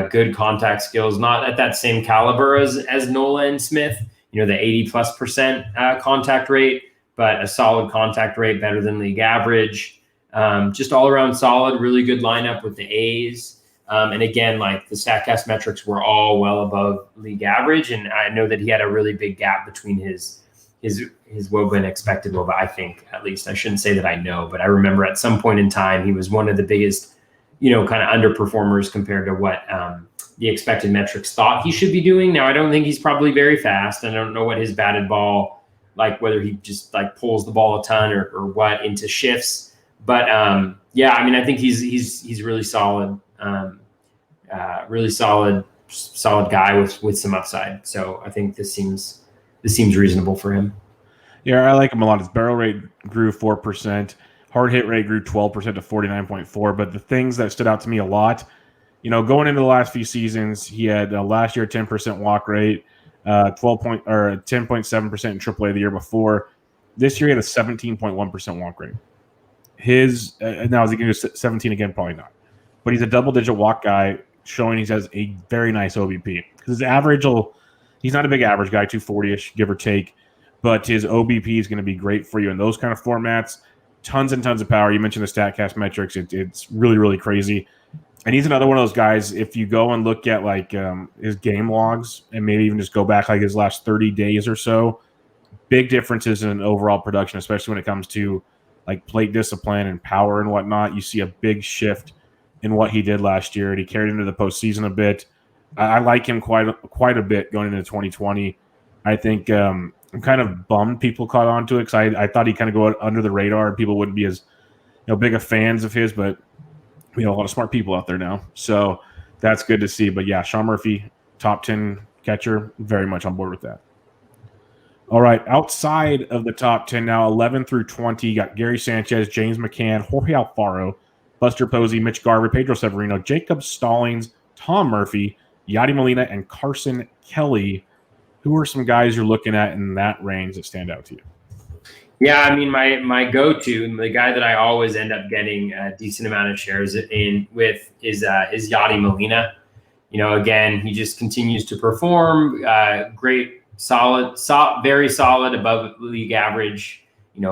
good contact skills, not at that same caliber as Nola and Smith, the 80+% contact rate, but a solid contact rate, better than league average. Just all around solid, really good lineup with the A's. And again, like the StatCast metrics were all well above league average. And I know that he had a really big gap between his WOBA and expected WOBA, I think, at least. I shouldn't say that I know, but I remember at some point in time, he was one of the biggest, kind of underperformers compared to what the expected metrics thought he should be doing. Now, I don't think he's probably very fast. I don't know what his batted ball, like whether he just like pulls the ball a ton or what into shifts. But yeah, I mean, I think he's really solid, really solid guy with some upside. So I think this seems reasonable for him. Yeah, I like him a lot. His barrel rate grew 4%. Hard hit rate grew 12% to 49.4. But the things that stood out to me a lot, going into the last few seasons, he had last year 10% walk rate, 10.7% in AAA the year before. This year he had a 17.1% walk rate. His now is he going to do 17 again? Probably not. But he's a double-digit walk guy, showing he has a very nice OBP. Because his average he's not a big average guy, 240-ish, give or take. But his OBP is going to be great for you in those kind of formats. Tons and tons of power. You mentioned the StatCast metrics. It's really, really crazy. And he's another one of those guys, if you go and look at like his game logs and maybe even just go back like his last 30 days or so, big differences in overall production, especially when it comes to like plate discipline and power and whatnot. You see a big shift in what he did last year, and he carried into the postseason a bit. I like him quite a bit going into 2020. I think I'm kind of bummed people caught on to it because I thought he'd kind of go under the radar and people wouldn't be as big of fans of his, but a lot of smart people out there now. So that's good to see. But yeah, Sean Murphy, top 10 catcher, very much on board with that. All right, outside of the top 10 now, 11 through 20, you got Gary Sanchez, James McCann, Jorge Alfaro, Buster Posey, Mitch Garver, Pedro Severino, Jacob Stallings, Tom Murphy, Yadi Molina and Carson Kelly. Who are some guys you're looking at in that range that stand out to you? Yeah, I mean, my go-to, the guy that I always end up getting a decent amount of shares in with is Yadi Molina. Again, he just continues to perform. Great, very solid, above league average.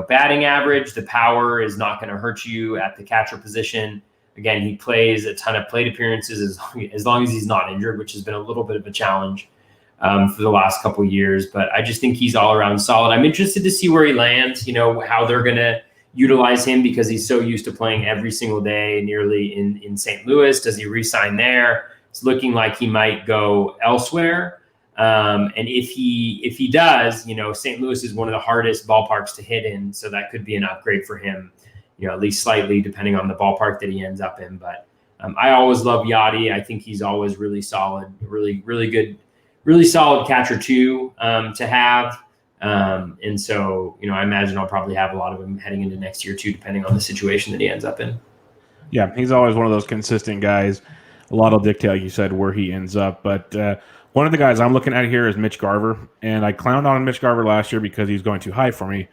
Batting average. The power is not going to hurt you at the catcher position. Again, he plays a ton of plate appearances as long as he's not injured, which has been a little bit of a challenge for the last couple of years. But I just think he's all around solid. I'm interested to see where he lands, how they're going to utilize him because he's so used to playing every single day nearly in St. Louis. Does he re-sign there? It's looking like he might go elsewhere. And if he does, St. Louis is one of the hardest ballparks to hit in. So that could be an upgrade for him, at least slightly, depending on the ballpark that he ends up in. But I always love Yadi. I think he's always really solid, really, really good, really solid catcher too, to have. And so, I imagine I'll probably have a lot of him heading into next year too, depending on the situation that he ends up in. Yeah, he's always one of those consistent guys. A lot will dictate, like you said, where he ends up. But one of the guys I'm looking at here is Mitch Garver. And I clowned on Mitch Garver last year because he's going too high for me.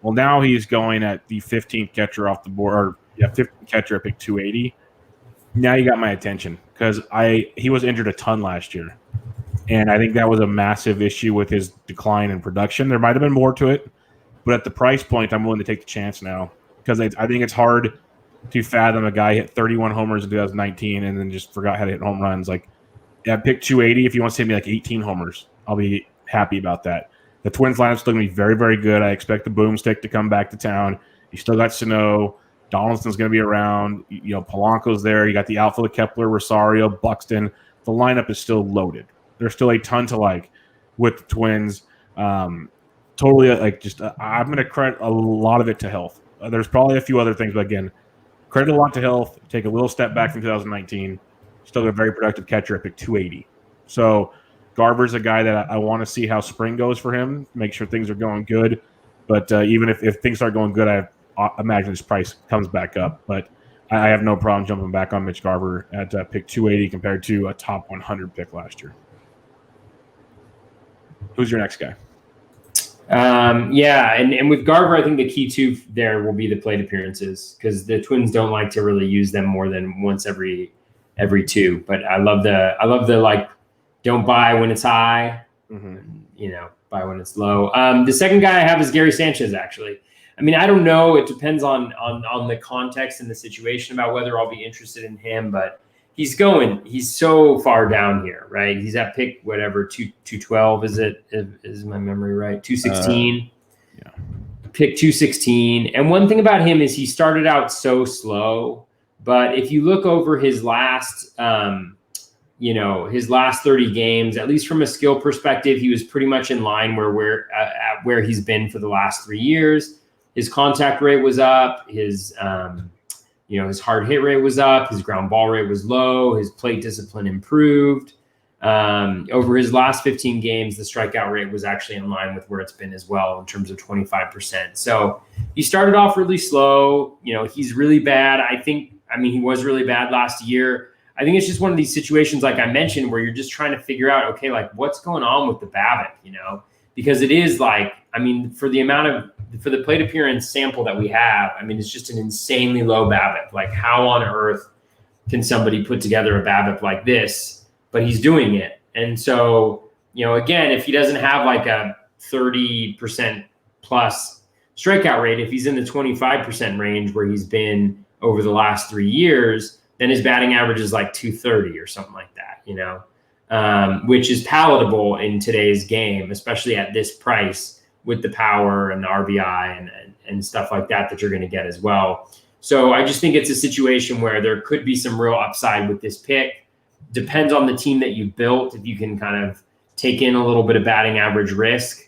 Well, now he's going at the 15th catcher off the board. Or 15th catcher at pick 280. Now you got my attention because he was injured a ton last year. And I think that was a massive issue with his decline in production. There might have been more to it. But at the price point, I'm willing to take the chance now because I think it's hard to fathom a guy hit 31 homers in 2019 and then just forgot how to hit home runs. Like, at pick 280, if you want to save me like 18 homers, I'll be happy about that. The Twins lineup's still going to be very, very good. I expect the boomstick to come back to town. You still got Sano. Donaldson's going to be around. Polanco's there. You got the outfield of Kepler, Rosario, Buxton. The lineup is still loaded. There's still a ton to like with the Twins. Totally, I'm going to credit a lot of it to health. There's probably a few other things, but again, credit a lot to health. Take a little step back from 2019. Still got a very productive catcher at pick 280. So Garver's a guy that I want to see how spring goes for him, make sure things are going good. But even if things start going good, I imagine his price comes back up. But I have no problem jumping back on Mitch Garver at pick 280 compared to a top 100 pick last year. Who's your next guy? And with Garver, I think the key too there will be the plate appearances because the Twins don't like to really use them more than once every two. But I love the like, don't buy when it's high, buy when it's low. The second guy I have is Gary Sanchez. Actually, I mean, I don't know. It depends on the context and the situation about whether I'll be interested in him, but he's so far down here, right? He's at pick whatever 212 is my memory right? 216. Pick 216. And one thing about him is he started out so slow, but if you look over his last his last 30 games, at least from a skill perspective, he was pretty much in line where he's been for the last 3 years. His contact rate was up, his hard hit rate was up, his ground ball rate was low, his plate discipline improved. Over his last 15 games, the strikeout rate was actually in line with where it's been as well in terms of 25%. So he started off really slow. He's really bad. He was really bad last year. I think it's just one of these situations, like I mentioned, where you're just trying to figure out, okay, like what's going on with the BABIP, because it is like, for the plate appearance sample that we have, it's just an insanely low BABIP. Like, how on earth can somebody put together a BABIP like this? But he's doing it. And so, again, if he doesn't have like a 30% plus strikeout rate, if he's in the 25% range where he's been over the last 3 years, then his batting average is like 230 or something like that, which is palatable in today's game, especially at this price with the power and the RBI and stuff like that you're going to get as well. So I just think it's a situation where there could be some real upside with this pick. Depends on the team that you built. If you can kind of take in a little bit of batting average risk,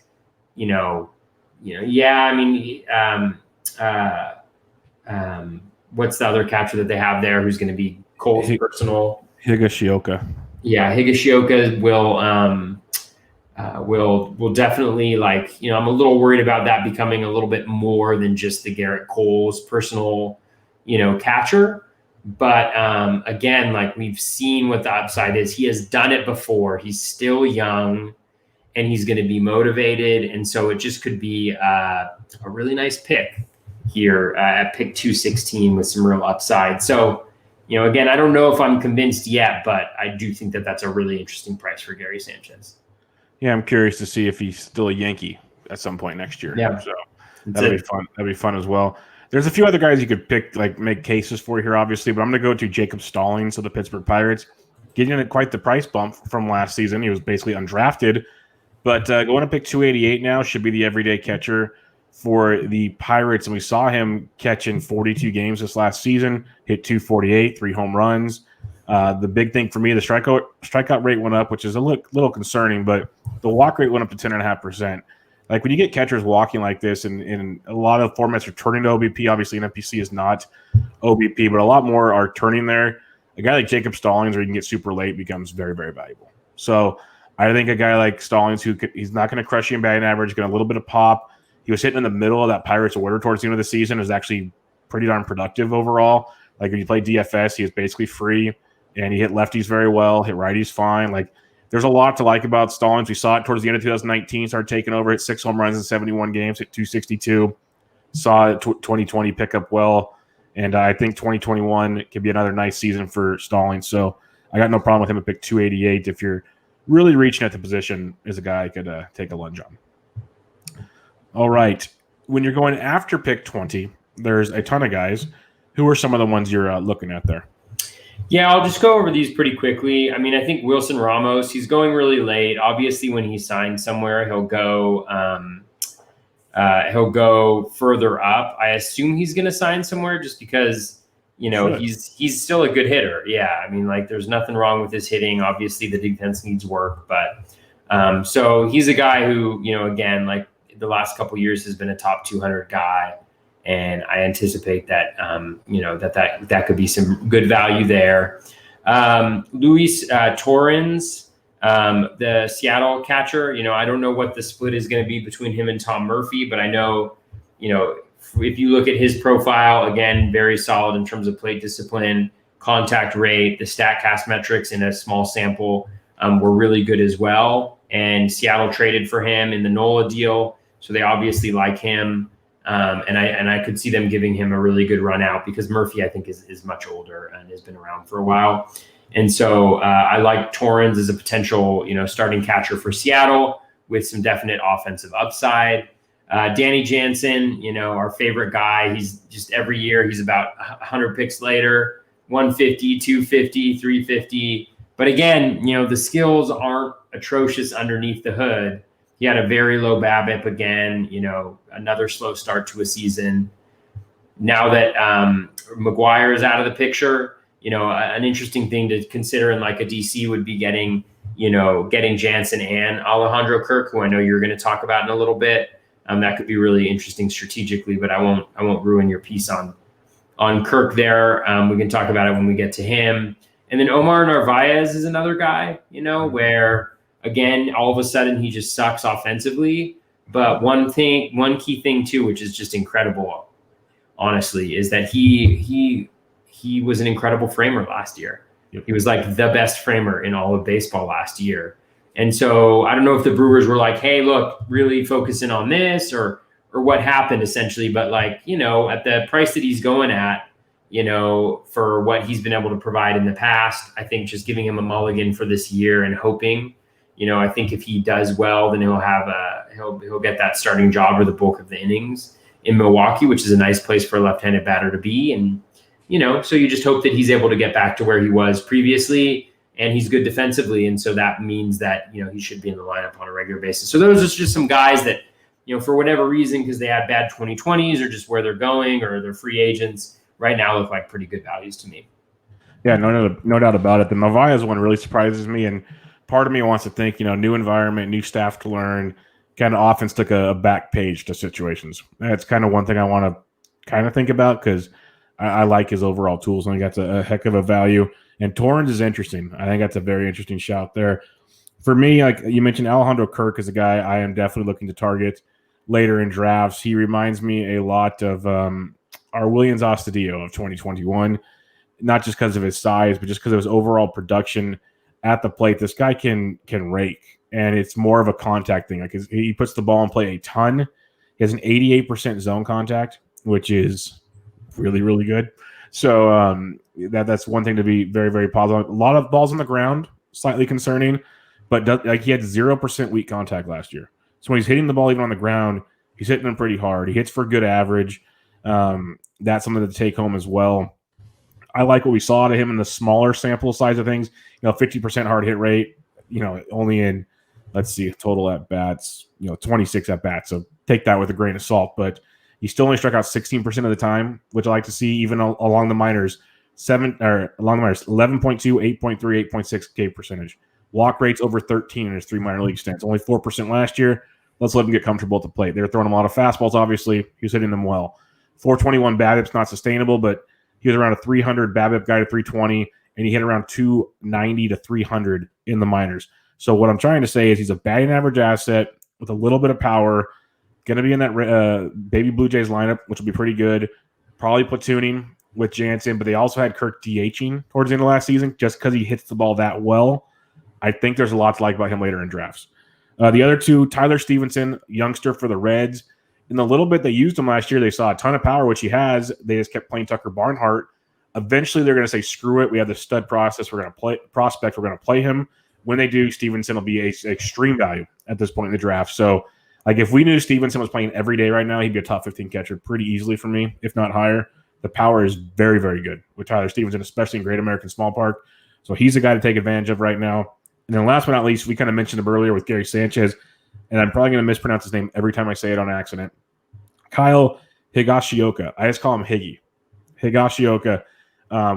what's the other catcher that they have there who's going to be Cole's personal? Higashioka. Yeah, Higashioka will definitely, like, I'm a little worried about that becoming a little bit more than just the Garrett Cole's personal, catcher. But again, like we've seen what the upside is. He has done it before. He's still young, and he's going to be motivated. And so it just could be a really nice pick here at pick 216 with some real upside. So, again, I don't know if I'm convinced yet, but I do think that that's a really interesting price for Gary Sanchez. Yeah, I'm curious to see if he's still a Yankee at some point next year. Yeah. So that'll be fun. That'll be fun as well. There's a few other guys you could pick, like make cases for here, obviously, but I'm going to go to Jacob Stallings of the Pittsburgh Pirates, getting quite the price bump from last season. He was basically undrafted, but going to pick 288 now, should be the everyday catcher for the Pirates. And we saw him catch in 42 games this last season, hit 248, 3 home runs. The big thing for me, the strikeout rate went up, which is a little concerning, but the walk rate went up to 10.5%. Like when you get catchers walking like this, and in a lot of formats are turning to OBP, obviously an NPC is not OBP, but a lot more are turning there. A guy like Jacob Stallings, where you can get super late, becomes very, very valuable. So I think a guy like Stallings, he's not going to crush you in batting average, get a little bit of pop. He was hitting in the middle of that Pirates order towards the end of the season, is actually pretty darn productive overall. Like when you play DFS, he is basically free, and he hit lefties very well, hit righties fine. Like there's a lot to like about Stallings. We saw it towards the end of 2019, started taking over, hit 6 home runs in 71 games, hit 262. Saw 2020 pick up well, and I think 2021 could be another nice season for Stallings. So I got no problem with him at pick 288. If you're really reaching at the position, is a guy I could take a lunge on. All right. When you're going after pick 20, there's a ton of guys. Who are some of the ones you're looking at there? Yeah, I'll just go over these pretty quickly. I mean, I think Wilson Ramos, he's going really late. Obviously, when he signs somewhere, he'll go further up. I assume he's going to sign somewhere just because, he's still a good hitter. Yeah, I mean, like there's nothing wrong with his hitting. Obviously, the defense needs work, but so he's a guy who, again, like the last couple of years has been a top 200 guy. And I anticipate that, that could be some good value there. Luis Torrens, the Seattle catcher, I don't know what the split is going to be between him and Tom Murphy, but I know, if you look at his profile, again, very solid in terms of plate discipline, contact rate, the StatCast metrics in a small sample were really good as well. And Seattle traded for him in the Nola deal, so they obviously like him. And I could see them giving him a really good run out because Murphy, I think, is much older and has been around for a while. And so I like Torrens as a potential, starting catcher for Seattle with some definite offensive upside. Danny Jansen, our favorite guy. He's just every year he's about 100 picks later, 150, 250, 350. But again, the skills aren't atrocious underneath the hood. He had a very low BABIP again, another slow start to a season. Now that McGuire is out of the picture, an interesting thing to consider in like a DC would be getting Jansen and Alejandro Kirk, who I know you're going to talk about in a little bit. That could be really interesting strategically, but I won't ruin your piece on Kirk there. We can talk about it when we get to him. And then Omar Narvaez is another guy, where again, all of a sudden he just sucks offensively. But one key thing too, which is just incredible, honestly, is that he was an incredible framer last year. Yep. He was like the best framer in all of baseball last year. And so I don't know if the Brewers were like, hey, look, really focusing on this or what happened essentially. But like, at the price that he's going at, for what he's been able to provide in the past, I think just giving him a mulligan for this year and hoping, I think if he does well, then he'll get that starting job or the bulk of the innings in Milwaukee, which is a nice place for a left-handed batter to be. And, so you just hope that he's able to get back to where he was previously, and he's good defensively. And so that means that, he should be in the lineup on a regular basis. So those are just some guys that, for whatever reason, because they had bad 2020s or just where they're going or they're free agents right now look like pretty good values to me. Yeah, no doubt about it. The Narvaez one really surprises me, and part of me wants to think, new environment, new staff to learn, kind of offense took a back page to situations. That's kind of one thing I want to kind of think about because I like his overall tools. I think that's a heck of a value. And Torrens is interesting. I think that's a very interesting shout there. For me, like you mentioned, Alejandro Kirk is a guy I am definitely looking to target later in drafts. He reminds me a lot of our Willians Astudillo of 2021. not just because of his size, but just because of his overall production at the plate. This guy can rake, and it's more of a contact thing. Like he puts the ball in play a ton. He has an 88% zone contact, which is really, really good. So that's one thing to be very, very positive. A lot of balls on the ground, slightly concerning, but he had 0% weak contact last year. So when he's hitting the ball even on the ground, he's hitting them pretty hard. He hits for good average. That's something to take home as well. I like what we saw out of him in the smaller sample size of things. 50% hard hit rate. Only in, let's see, total at bats. 26 at bats. So take that with a grain of salt. But he still only struck out 16% of the time, which I like to see even along the minors. 11.2, 8.3, 8.6 K percentage. Walk rates over 13 in his 3 minor league stints. Only 4% last year. Let's let him get comfortable at the plate. They were throwing him a lot of fastballs, obviously. He was hitting them well. 421 BABIP's not sustainable, but he was around a 300 BABIP guy to 320, and he hit around 290 to 300 in the minors. So what I'm trying to say is he's a batting average asset with a little bit of power, going to be in that Baby Blue Jays lineup, which will be pretty good. Probably platooning with Jansen, but they also had Kirk DHing towards the end of last season just because he hits the ball that well. I think there's a lot to like about him later in drafts. The other two, Tyler Stevenson, youngster for the Reds. In the little bit they used him last year, they saw a ton of power, which he has. They just kept playing Tucker Barnhart. Eventually, they're going to say, screw it. We have the stud process. We're going to play prospect. We're going to play him. When they do, Stevenson will be a extreme value at this point in the draft. So, if we knew Stevenson was playing every day right now, he'd be a top 15 catcher pretty easily for me, if not higher. The power is very, very good with Tyler Stevenson, especially in Great American Small Park. So he's a guy to take advantage of right now. And then last but not least, we kind of mentioned him earlier with Gary Sanchez, and I'm probably going to mispronounce his name every time I say it on accident. Kyle Higashioka. I just call him Higgy. Higashioka.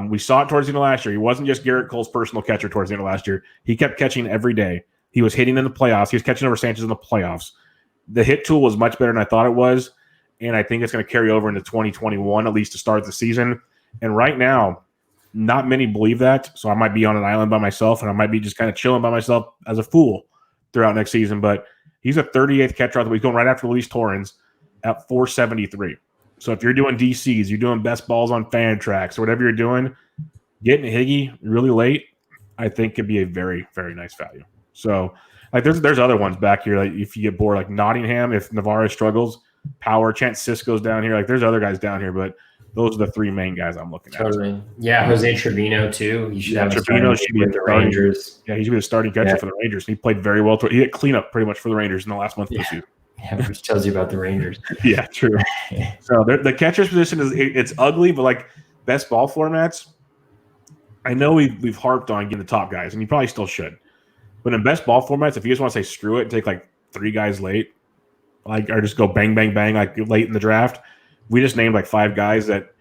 We saw it towards the end of last year. He wasn't just Garrett Cole's personal catcher towards the end of last year. He kept catching every day. He was hitting in the playoffs. He was catching over Sanchez in the playoffs. The hit tool was much better than I thought it was, and I think it's going to carry over into 2021, at least to start the season. And right now, not many believe that, so I might be on an island by myself, and I might be just kind of chilling by myself as a fool throughout next season. But he's a 38th catcher. He's going right after Luis Torrens at 473. So if you're doing DCs, you're doing best balls on fan tracks, or whatever you're doing, getting Higgy really late, I think could be a very, very nice value. So there's other ones back here. Like if you get bored, like Nottingham, if Navarro struggles, power, Chance Cisco's down here. There's other guys down here, but those are the 3 main guys I'm looking at. Totally. Yeah, Jose Trevino too. He should have Trevino should be with the Rangers. Yeah, he should be the starting catcher for the Rangers. He played very well. He hit cleanup pretty much for the Rangers in the last month of the season. Yeah, which tells you about the Rangers. Yeah, true. So the catcher's position it's ugly, but best ball formats, I know we've harped on getting the top guys, and you probably still should. But in best ball formats, if you just want to say screw it and take 3 guys late, or just go bang, bang, bang late in the draft, we just named 5 guys that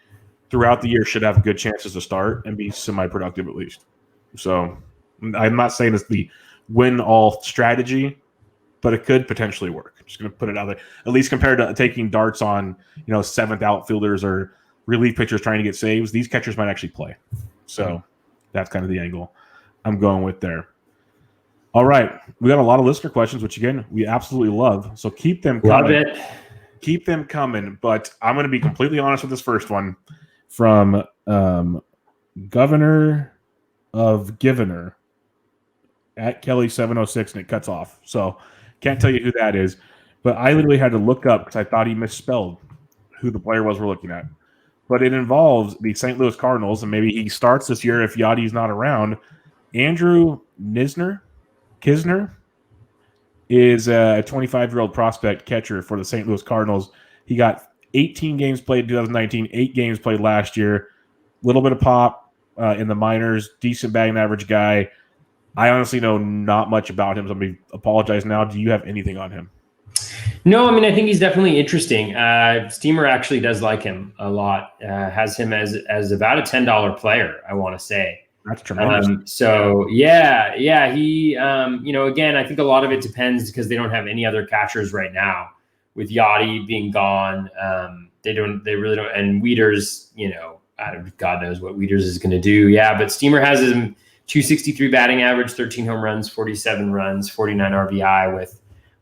throughout the year should have good chances to start and be semi-productive at least. So I'm not saying it's the win-all strategy, but it could potentially work. I'm just going to put it out there. At least compared to taking darts on 7th outfielders or relief pitchers trying to get saves, these catchers might actually play. So that's kind of the angle I'm going with there. All right. We got a lot of listener questions, which, again, we absolutely love. So keep them coming. Love it. Keep them coming. But I'm going to be completely honest with this first one from Governor of Givener at Kelly706, and it cuts off. So can't tell you who that is. But I literally had to look up because I thought he misspelled who the player was we're looking at. But it involves the St. Louis Cardinals, and maybe he starts this year if Yadi's not around. Andrew Kisner is a 25-year-old prospect catcher for the St. Louis Cardinals. He got 18 games played in 2019, 8 games played last year. A little bit of pop in the minors, decent batting average guy. I honestly know not much about him, so I'm going to apologize now. Do you have anything on him? No, I mean, I think he's definitely interesting. Steamer actually does like him a lot. Has him as about a $10 player, I want to say. That's tremendous. So yeah. He, again, I think a lot of it depends because they don't have any other catchers right now. With Yachty being gone, they really don't. And Wieters, God knows what Wieters is going to do. Yeah, but Steamer has him 263 batting average, 13 home runs, 47 runs, 49 RBI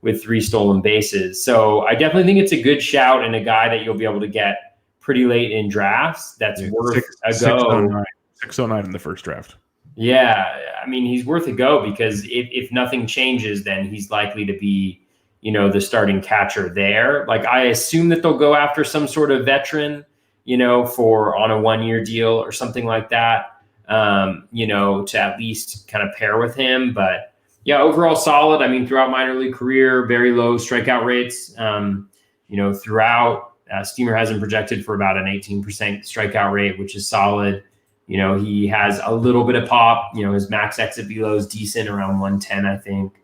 with 3 stolen bases. So I definitely think it's a good shout and a guy that you'll be able to get pretty late in drafts. That's worth a go. 609 in the first draft. Yeah, I mean, he's worth a go because if nothing changes, then he's likely to be, the starting catcher there. Like, I assume that they'll go after some sort of veteran, for on a 1-year deal or something like that, to at least kind of pair with him. But yeah, overall solid. I mean, throughout minor league career, very low strikeout rates. Throughout, Steamer has him projected for about an 18% strikeout rate, which is solid. He has a little bit of pop. His max exit velo is decent, around 110, I think,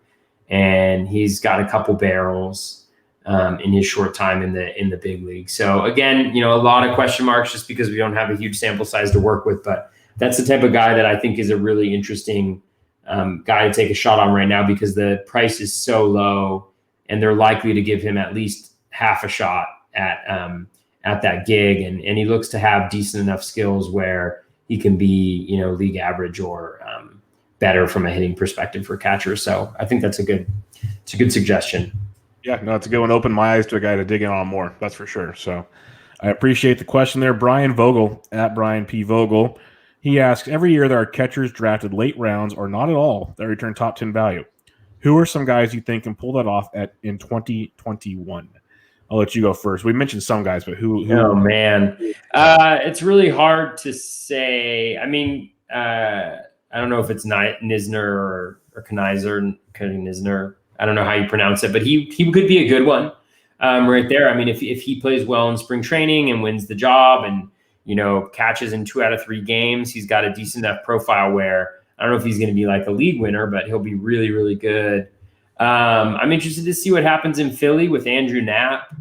and he's got a couple barrels in his short time in the big league. So again, a lot of question marks just because we don't have a huge sample size to work with. But that's the type of guy that I think is a really interesting guy to take a shot on right now because the price is so low, and they're likely to give him at least half a shot at that gig, and he looks to have decent enough skills where he can be, league average or better from a hitting perspective for catchers. So I think it's a good suggestion. Yeah, no, it's a good one. Open my eyes to a guy to dig in on more. That's for sure. So I appreciate the question there. Brian Vogel at Brian P. Vogel. He asks, every year there are catchers drafted late rounds or not at all that return top 10 value. Who are some guys you think can pull that off in 2021? I'll let you go first. We mentioned some guys, but who? Oh, man. It's really hard to say. I mean, I don't know if it's Nisner or Knisner. I don't know how you pronounce it, but he could be a good one right there. I mean, if he plays well in spring training and wins the job and, catches in 2 out of 3 games, he's got a decent enough profile where I don't know if he's going to be like a league winner, but he'll be really, really good. I'm interested to see what happens in Philly with Andrew Knapp.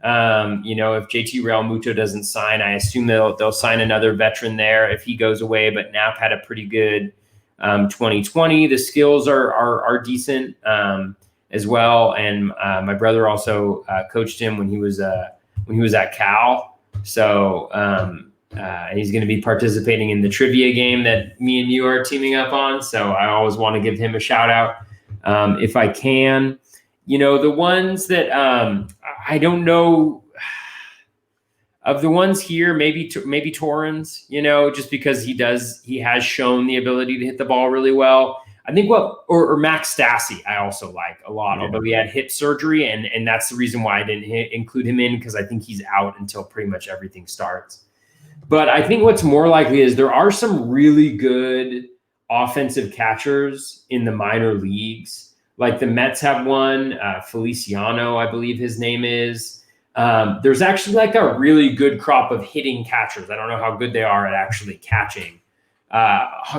If JT Realmuto doesn't sign, I assume they'll sign another veteran there if he goes away. But Knapp had a pretty good 2020. The skills are decent as well. And my brother also coached him when he was at Cal. So he's going to be participating in the trivia game that me and you are teaming up on. So I always want to give him a shout out if I can. The ones that I don't know of the ones here, maybe Torrens, just because he has shown the ability to hit the ball really well. I think or Max Stassi, I also like a lot, although he had hip surgery, and that's the reason why I didn't include him in, because I think he's out until pretty much everything starts. But I think what's more likely is there are some really good offensive catchers in the minor leagues. Like the Mets have one, Feliciano, I believe his name is. There's actually like a really good crop of hitting catchers. I don't know how good they are at actually catching.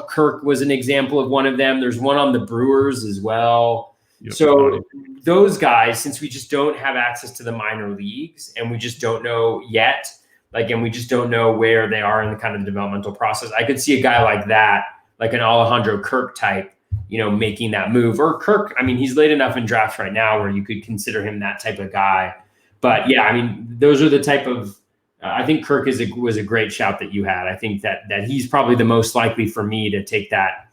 Kirk was an example of one of them. There's one on the Brewers as well. Yep. So those guys, since we just don't have access to the minor leagues and we just don't know yet, and we just don't know where they are in the kind of developmental process, I could see a guy like that, like an Alejandro Kirk type, making that move. Or Kirk, I mean, he's late enough in drafts right now where you could consider him that type of guy. But yeah, I mean, those are the type of, I think Kirk was a great shout that you had. I think that he's probably the most likely for me to take that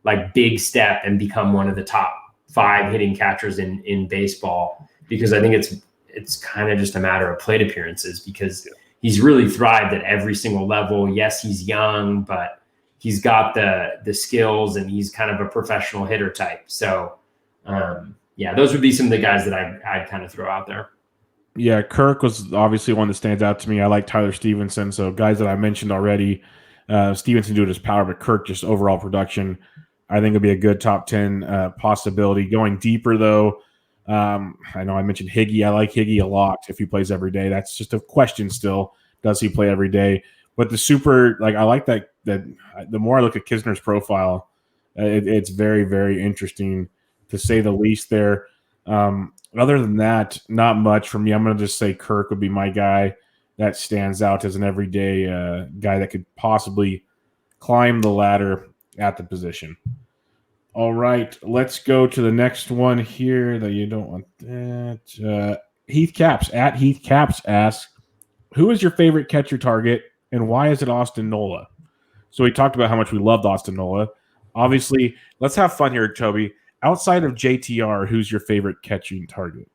like big step and become one of the top 5 hitting catchers in baseball, because I think it's kind of just a matter of plate appearances, because he's really thrived at every single level. Yes, he's young, but he's got the skills and he's kind of a professional hitter type. So those would be some of the guys that I'd kind of throw out there. Yeah, Kirk was obviously one that stands out to me. I like Tyler Stevenson. So guys that I mentioned already, Stevenson due to his power, but Kirk just overall production, I think it'll be a good top 10 possibility. Going deeper though, I know I mentioned Higgy. I like Higgy a lot if he plays every day. That's just a question still. Does he play every day? But the super, I like that the more I look at Kisner's profile, it's very, very interesting to say the least there. Other than that, not much for me. I'm going to just say Kirk would be my guy that stands out as an everyday guy that could possibly climb the ladder at the position. All right, let's go to the next one here that you don't want that. Heath Caps asks, who is your favorite catcher target and why is it Austin Nola? So we talked about how much we loved Austin Nola. Obviously, let's have fun here, Toby. Outside of JTR, who's your favorite catching target?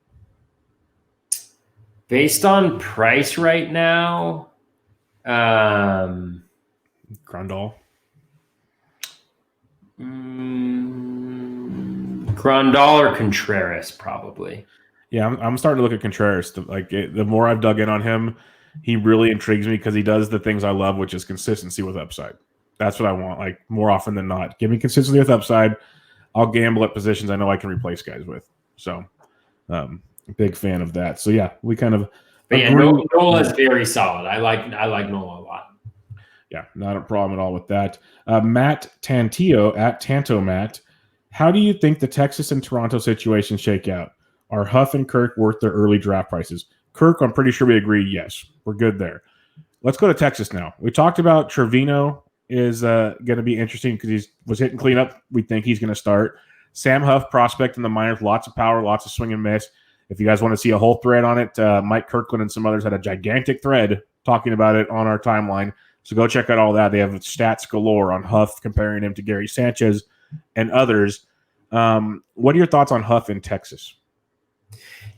Based on price right now, Grandal. Grandal or Contreras, probably. Yeah, I'm starting to look at Contreras. The more I've dug in on him, he really intrigues me because he does the things I love, which is consistency with upside. That's what I want. Like more often than not, give me consistency with upside. I'll gamble at positions I know I can replace guys with. So, big fan of that. So yeah, we kind of But yeah, agree. Nola is very solid. I like Nola a lot. Yeah, not a problem at all with that. Matt Tantillo at Tanto Matt, how do you think the Texas and Toronto situation shake out? Are Huff and Kirk worth their early draft prices? Kirk, I'm pretty sure we agree. Yes, we're good there. Let's go to Texas now. We talked about Trevino is going to be interesting because he was hitting cleanup. We think he's going to start. Sam Huff, prospect in the minors, lots of power, lots of swing and miss. If you guys want to see a whole thread on it, Mike Kirkland and some others had a gigantic thread talking about it on our timeline. So go check out all that. They have stats galore on Huff, comparing him to Gary Sanchez and others. What are your thoughts on Huff in Texas?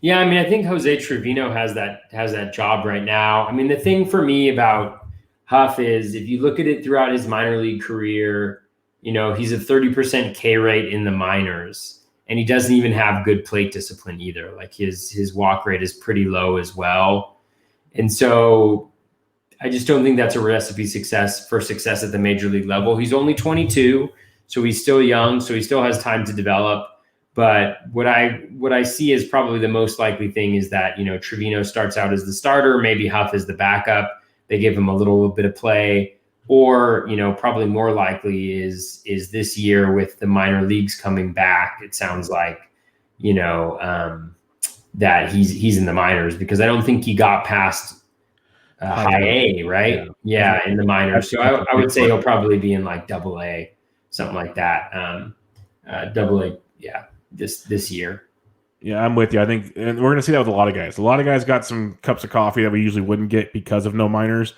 Yeah, I mean, I think Jose Trevino has that job right now. I mean, the thing for me about Huff is if you look at it throughout his minor league career, he's a 30% K rate in the minors, and he doesn't even have good plate discipline either. Like his walk rate is pretty low as well. And so I just don't think that's a recipe for success at the major league level. He's only 22, so he's still young, so he still has time to develop. But what I see as probably the most likely thing is that, Trevino starts out as the starter, maybe Huff is the backup. They give him a little bit of play, or, probably more likely is this year with the minor leagues coming back. It sounds like, that he's in the minors, because I don't think he got past high A, right? Yeah, in the minors. So I would say he'll probably be in like double A, something like that. Double A, yeah. This year. Yeah, I'm with you. I think, and we're going to see that with a lot of guys. A lot of guys got some cups of coffee that we usually wouldn't get because of no minors,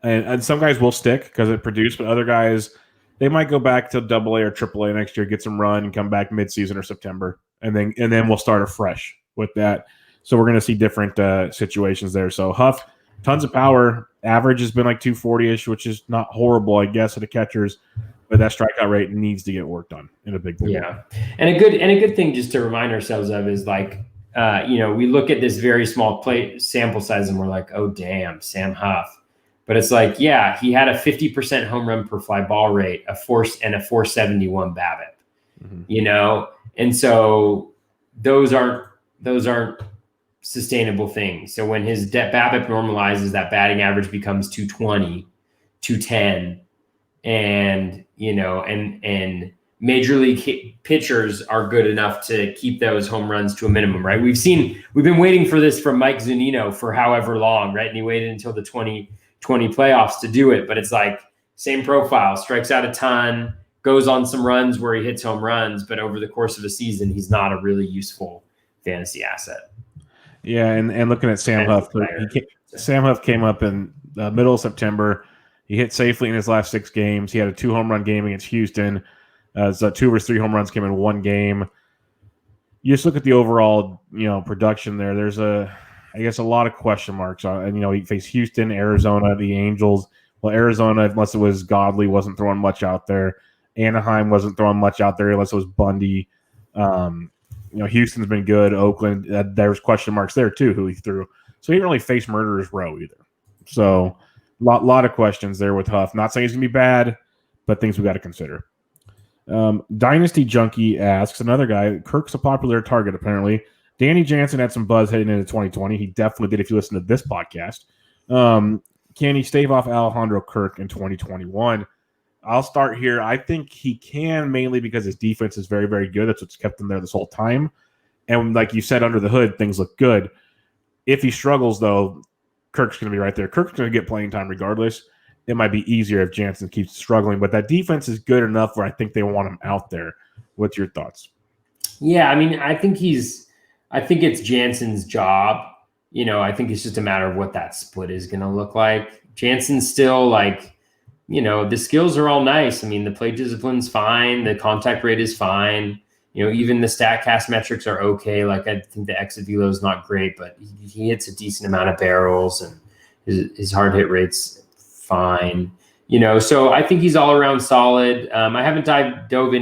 and some guys will stick because it produced, but other guys, they might go back to Double A or Triple A next year, get some run, and come back midseason or September, and then we'll start afresh with that. So we're going to see different situations there. So Huff, tons of power. Average has been like 240-ish, which is not horrible, I guess, at the catchers. But that strikeout rate needs to get worked on in a big way. Yeah, and a good thing just to remind ourselves of is like, we look at this very small plate sample size and we're like, oh damn, Sam Huff. But it's like, yeah, he had a 50% home run per fly ball rate, a 471 BABIP. Mm-hmm. And so those aren't sustainable things. So when his BABIP normalizes, that batting average becomes 220, 210. And and major league pitchers are good enough to keep those home runs to a minimum, right? We've been waiting for this from Mike Zunino for however long, right? And he waited until the 2020 playoffs to do it. But it's like same profile, strikes out a ton, goes on some runs where he hits home runs, but over the course of a season, he's not a really useful fantasy asset. Yeah, and looking at Sam Huff, Sam Huff came up in the middle of September. He hit safely in his last 6 games. He had a 2 home run game against Houston. So 2 of his 3 home runs came in 1 game. You just look at the overall, production there. There's I guess a lot of question marks on. And he faced Houston, Arizona, the Angels. Well, Arizona, unless it was Godley, wasn't throwing much out there. Anaheim wasn't throwing much out there unless it was Bundy. Houston's been good. Oakland, there's question marks there too, who he threw. So he didn't really face Murderer's Row either. So lot of questions there with Huff. Not saying he's going to be bad, but things we got to consider. Dynasty Junkie asks, another guy, Kirk's a popular target apparently. Danny Jansen had some buzz heading into 2020. He definitely did if you listen to this podcast. Can he stave off Alejandro Kirk in 2021? I'll start here. I think he can, mainly because his defense is very, very good. That's what's kept him there this whole time. And like you said, under the hood, things look good. If he struggles, though, Kirk's going to be right there. Kirk's going to get playing time regardless. It might be easier if Jansen keeps struggling, but that defense is good enough where I think they want him out there. What's your thoughts? Yeah, I mean, I think it's Jansen's job. I think it's just a matter of what that split is going to look like. Jansen's still the skills are all nice. I mean, the play discipline's fine. The contact rate is fine. Even the StatCast metrics are okay. Like, I think the exit velo is not great, but he hits a decent amount of barrels, and his hard hit rate's fine. So I think he's all around solid. I haven't dove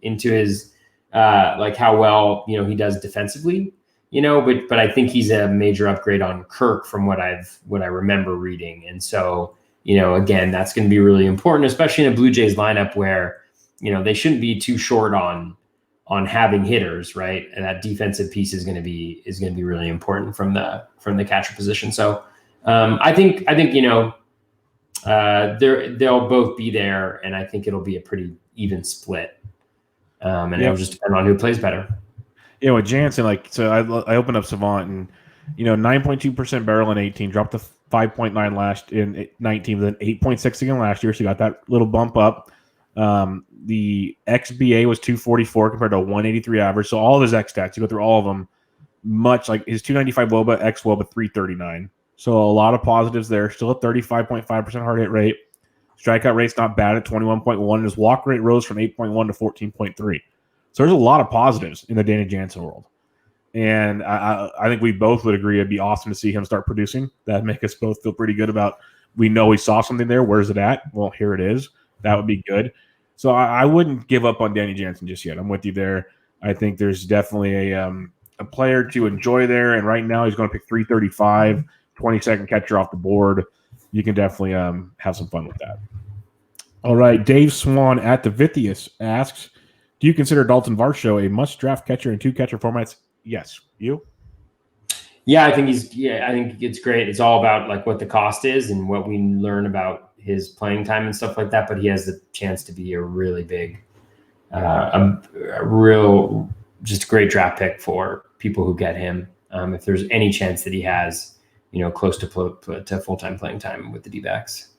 into his like how well he does defensively, but I think he's a major upgrade on Kirk from what I remember reading. And so, again, that's going to be really important, especially in a Blue Jays lineup where, they shouldn't be too short on having hitters, right? And that defensive piece is going to be really important from the catcher position. So I think they'll both be there, and I think it'll be a pretty even split. And it'll just depend on who plays better. With Jansen, I opened up Savant, and 9.2% barrel in 18, dropped to 5.9 last in 19, then 8.6 again last year. So you got that little bump up. The XBA was 244 compared to a 183 average. So all of his X stats, you go through all of them, much like his 295 WOBA, X WOBA 339. So a lot of positives there. Still a 35.5% hard hit rate. Strikeout rate's not bad at 21.1. His walk rate rose from 8.1 to 14.3. So there's a lot of positives in the Danny Jansen world. And I think we both would agree it'd be awesome to see him start producing. That'd make us both feel pretty good about, we know we saw something there. Where's it at? Well, here it is. That would be good. So I wouldn't give up on Danny Jansen just yet. I'm with you there. I think there's definitely a player to enjoy there. And right now he's going to pick 335, 22nd catcher off the board. You can definitely have some fun with that. All right. Dave Swan at the Vithius asks, do you consider Dalton Varsho a must-draft catcher in 2 catcher formats? Yes. You? Yeah, I think it's great. It's all about like what the cost is and what we learn about his playing time and stuff like that. But he has the chance to be a really big, just great draft pick for people who get him. If there's any chance that he has, close to full-time playing time with the D-backs.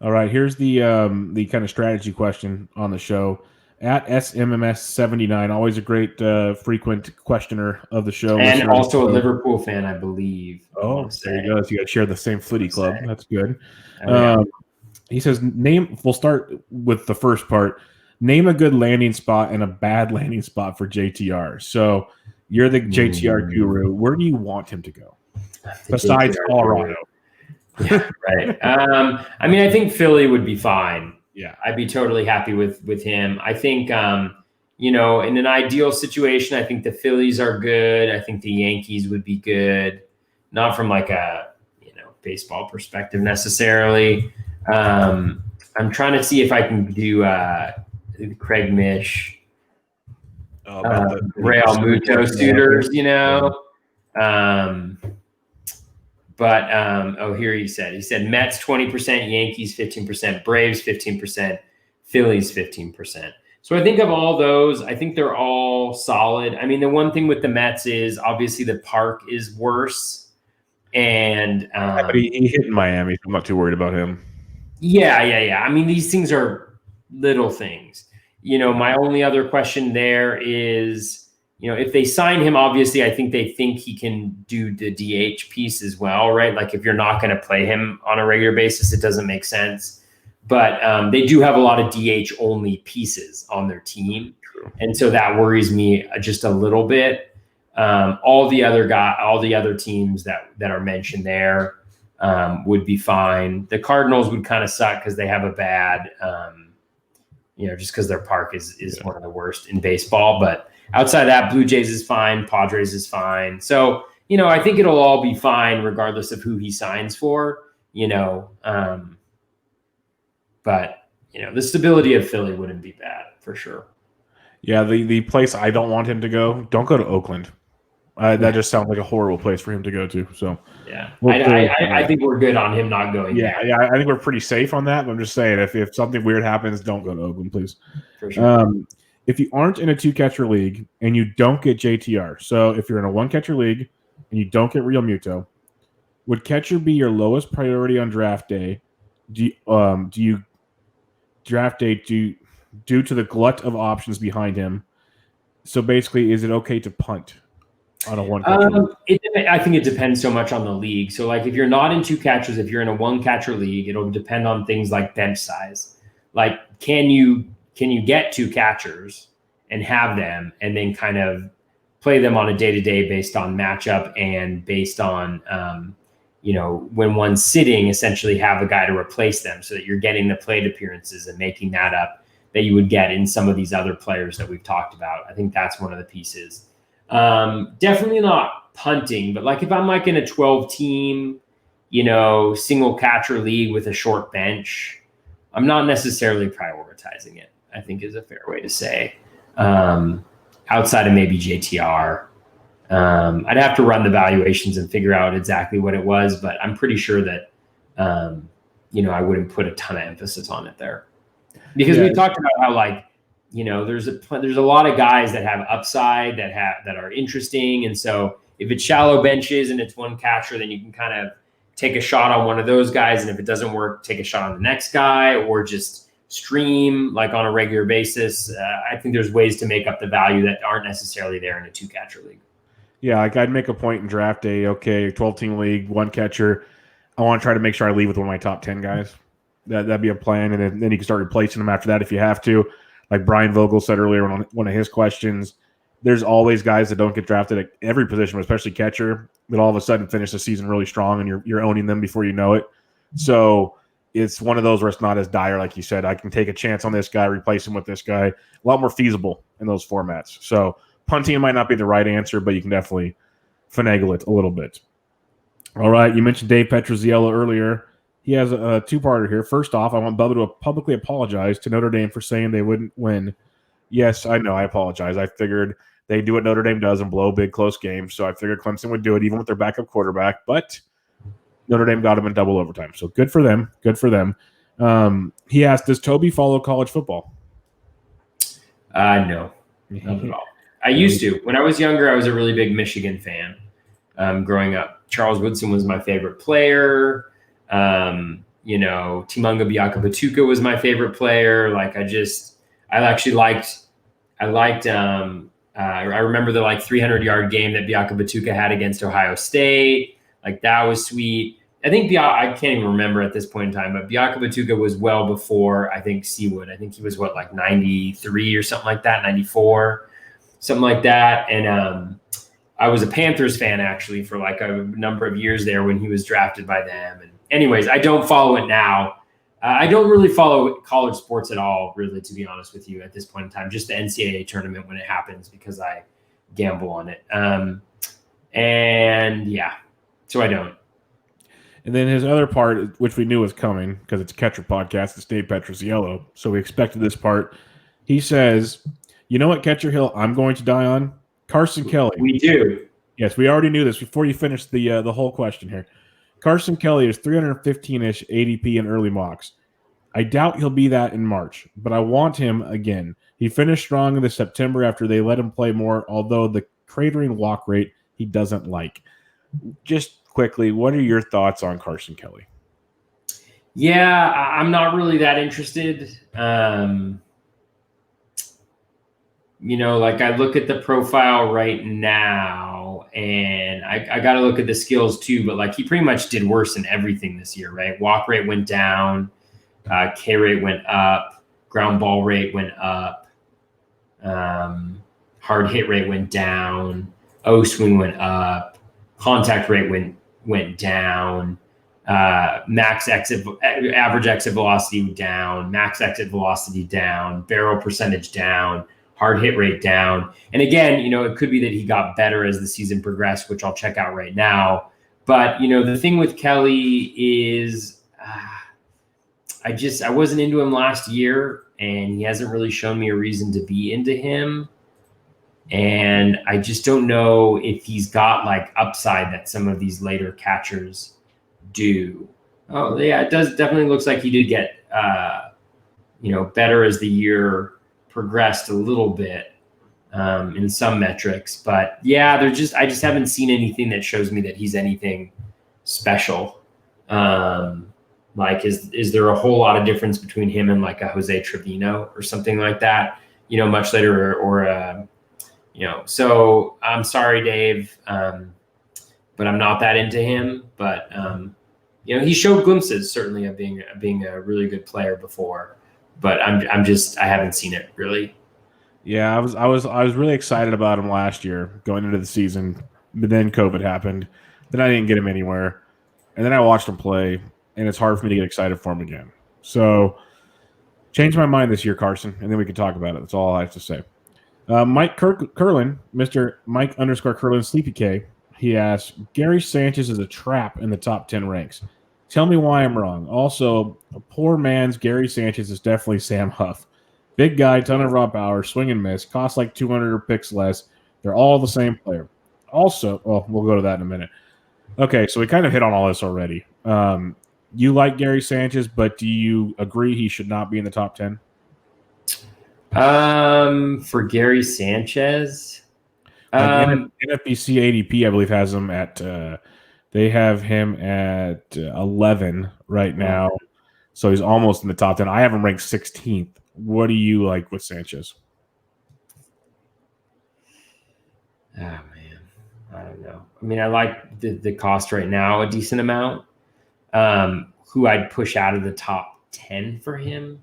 All right. Here's the kind of strategy question on the show. At SMMS79, always a great frequent questioner of the show. And also a Liverpool fan, I believe. Oh, there you go. So you got to share the same Flitty club. That's good. Yeah. He says, we'll start with the first part. Name a good landing spot and a bad landing spot for JTR. So you're the JTR guru. Where do you want him to go? Besides Colorado. Yeah, right. I think Philly would be fine. Yeah, I'd be totally happy with him. I think, in an ideal situation, I think the Phillies are good. I think the Yankees would be good, not from like a, baseball perspective necessarily. I'm trying to see if I can do Craig Mish, Real Muto suitors, But here he said Mets 20%, Yankees 15%, Braves 15%, Phillies 15%. So I think of all those, I think they're all solid. I mean, the one thing with the Mets is obviously the park is worse. And but he hit in Miami, so I'm not too worried about him. Yeah. I mean, these things are little things. My only other question there is, if they sign him, obviously, I think they think he can do the DH piece as well, right? Like if you're not going to play him on a regular basis, it doesn't make sense. But they do have a lot of DH only pieces on their team. True. And so that worries me just a little bit. All the other teams that are mentioned there would be fine. The Cardinals would kind of suck because they have a bad, just because their park is one of the worst in baseball. But outside of that, Blue Jays is fine. Padres is fine. So, I think it'll all be fine regardless of who he signs for, but, the stability of Philly wouldn't be bad for sure. Yeah, the place I don't want him to go, don't go to Oakland. That just sounds like a horrible place for him to go to. So yeah, I think we're good on him not going. Yeah, I think we're pretty safe on that. But I'm just saying, if something weird happens, don't go to Oakland, please. For sure. If you aren't in a 2-catcher league and you don't get JTR, so if you're in a 1-catcher league and you don't get Real Muto, would catcher be your lowest priority on draft day? Do you draft day due to the glut of options behind him? So basically, is it okay to punt on a 1-catcher league? I think it depends so much on the league. So like if you're not in 2 catchers, if you're in a 1-catcher league, it'll depend on things like bench size. Like can you get 2 catchers and have them and then kind of play them on a day-to-day based on matchup and based on when one's sitting, essentially have a guy to replace them so that you're getting the plate appearances and making that up that you would get in some of these other players that we've talked about. I think that's one of the pieces. Definitely not punting, but like if I'm like in a 12-team, single catcher league with a short bench, I'm not necessarily prioritizing it, I think is a fair way to say. Outside of maybe JTR. I'd have to run the valuations and figure out exactly what it was, but I'm pretty sure that, I wouldn't put a ton of emphasis on it there. Because we talked about how there's a lot of guys that have upside that are interesting. And so if it's shallow benches and it's one catcher, then you can kind of take a shot on one of those guys. And if it doesn't work, take a shot on the next guy or just stream like on a regular basis. I think there's ways to make up the value that aren't necessarily there in a 2-catcher league. Yeah, like I'd make a point in draft day, 12-team league, 1 catcher. I want to try to make sure I leave with one of my top 10 guys. That'd be a plan, and then you can start replacing them after that if you have to. Like Brian Vogel said earlier on one of his questions, there's always guys that don't get drafted at every position, especially catcher, that all of a sudden finish the season really strong, and you're owning them before you know it. So it's one of those where it's not as dire, like you said. I can take a chance on this guy, replace him with this guy. A lot more feasible in those formats. So punting might not be the right answer, but you can definitely finagle it a little bit. All right, you mentioned Dave Petroziello earlier. He has a 2-parter here. First off, I want Bubba to publicly apologize to Notre Dame for saying they wouldn't win. Yes, I know. I apologize. I figured they do what Notre Dame does and blow big, close games. So I figured Clemson would do it even with their backup quarterback. But Notre Dame got him in double overtime. So good for them. Good for them. He asked, does Toby follow college football? No, not at all. I used to. When I was younger, I was a really big Michigan fan growing up. Charles Woodson was my favorite player. Timonga Biakabatuka was my favorite player. I remember the 300-yard game that Biakabatuka had against Ohio State. That was sweet. I think I can't even remember at this point in time, but Biakabatuka was well before, I think, Seawood. I think he was 93 or something like that, 94, something like that. And I was a Panthers fan actually for a number of years there when he was drafted by them. And anyways, I don't follow it now. I don't really follow college sports at all, really, to be honest with you at this point in time, just the NCAA tournament when it happens because I gamble on it. So I don't. And then his other part, which we knew was coming because it's a catcher podcast, it's Dave Petroziello, so we expected this part. He says, you know what catcher hill I'm going to die on? Carson Kelly. We do. Yes, we already knew this before you finished the whole question here. Carson Kelly is 315-ish ADP in early mocks. I doubt he'll be that in March, but I want him again. He finished strong in the September after they let him play more, although the cratering walk rate he doesn't like. Just quickly, what are your thoughts on Carson Kelly? Yeah, I'm not really that interested. I look at the profile right now and I got to look at the skills too, but he pretty much did worse in everything this year, right? Walk rate went down, K rate went up, ground ball rate went up, hard hit rate went down, O swing went up, contact rate went down, average exit velocity down, max exit velocity down, barrel percentage down, hard hit rate down. And again, it could be that he got better as the season progressed, which I'll check out right now. But, the thing with Kelly is I wasn't into him last year and he hasn't really shown me a reason to be into him. And I just don't know if he's got upside that some of these later catchers do. Oh yeah, it definitely looks like he did get, better as the year progressed a little bit in some metrics, but yeah, I just haven't seen anything that shows me that he's anything special. Is there a whole lot of difference between him and a Jose Trevino or something like that, much later or so I'm sorry, Dave. But I'm not that into him, but he showed glimpses certainly of being a really good player before. But I haven't seen it really. Yeah, I was really excited about him last year going into the season, but then COVID happened. Then I didn't get him anywhere. and then I watched him play, and it's hard for me to get excited for him again. So, change my mind this year, Carson, and then we can talk about it. That's all I have to say. Mike Curlin, Mr. Mike _ Curlin Sleepy K, he asks, Gary Sanchez is a trap in the top 10 ranks. Tell me why I'm wrong. Also, a poor man's Gary Sanchez is definitely Sam Huff. Big guy, ton of raw power, swing and miss, costs like 200 or picks less. They're all the same player. Also, we'll go to that in a minute. Okay, so we kind of hit on all this already. You like Gary Sanchez, but do you agree he should not be in the top 10? For Gary Sanchez, NFBC ADP, I believe, has him at they have him at 11 right now, so he's almost in the top 10. I have him ranked 16th. What do you like with Sanchez? Oh man, I don't know. I mean, I like the cost right now a decent amount. Who I'd push out of the top 10 for him?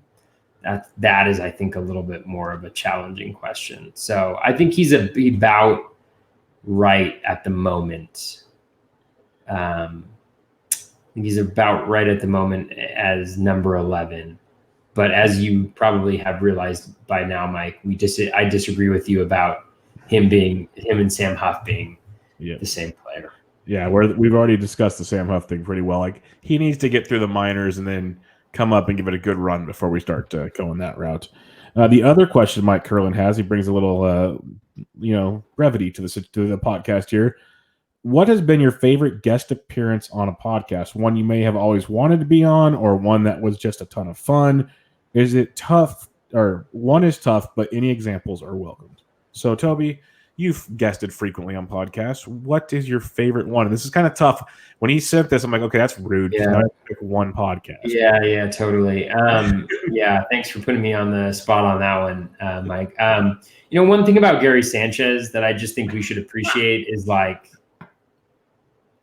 That is, I think, a little bit more of a challenging question. So I think he's about right at the moment. I think he's about right at the moment as number 11. But as you probably have realized by now, Mike, I disagree with you about him and Sam Huff being the same player. Yeah, we've already discussed the Sam Huff thing pretty well. Like, he needs to get through the minors and then come up and give it a good run before we start going that route. The other question Mike Curlin has, he brings a little, brevity to the podcast here. What has been your favorite guest appearance on a podcast? One you may have always wanted to be on, or one that was just a ton of fun? Is it tough, or one is tough, but any examples are welcomed? So, Toby, you've guested frequently on podcasts. What is your favorite one? And this is kind of tough. When he sent this, I'm like, okay, that's rude. Yeah. Not pick one podcast. Yeah, totally. Yeah, thanks for putting me on the spot on that one, Mike. One thing about Gary Sanchez that I just think we should appreciate is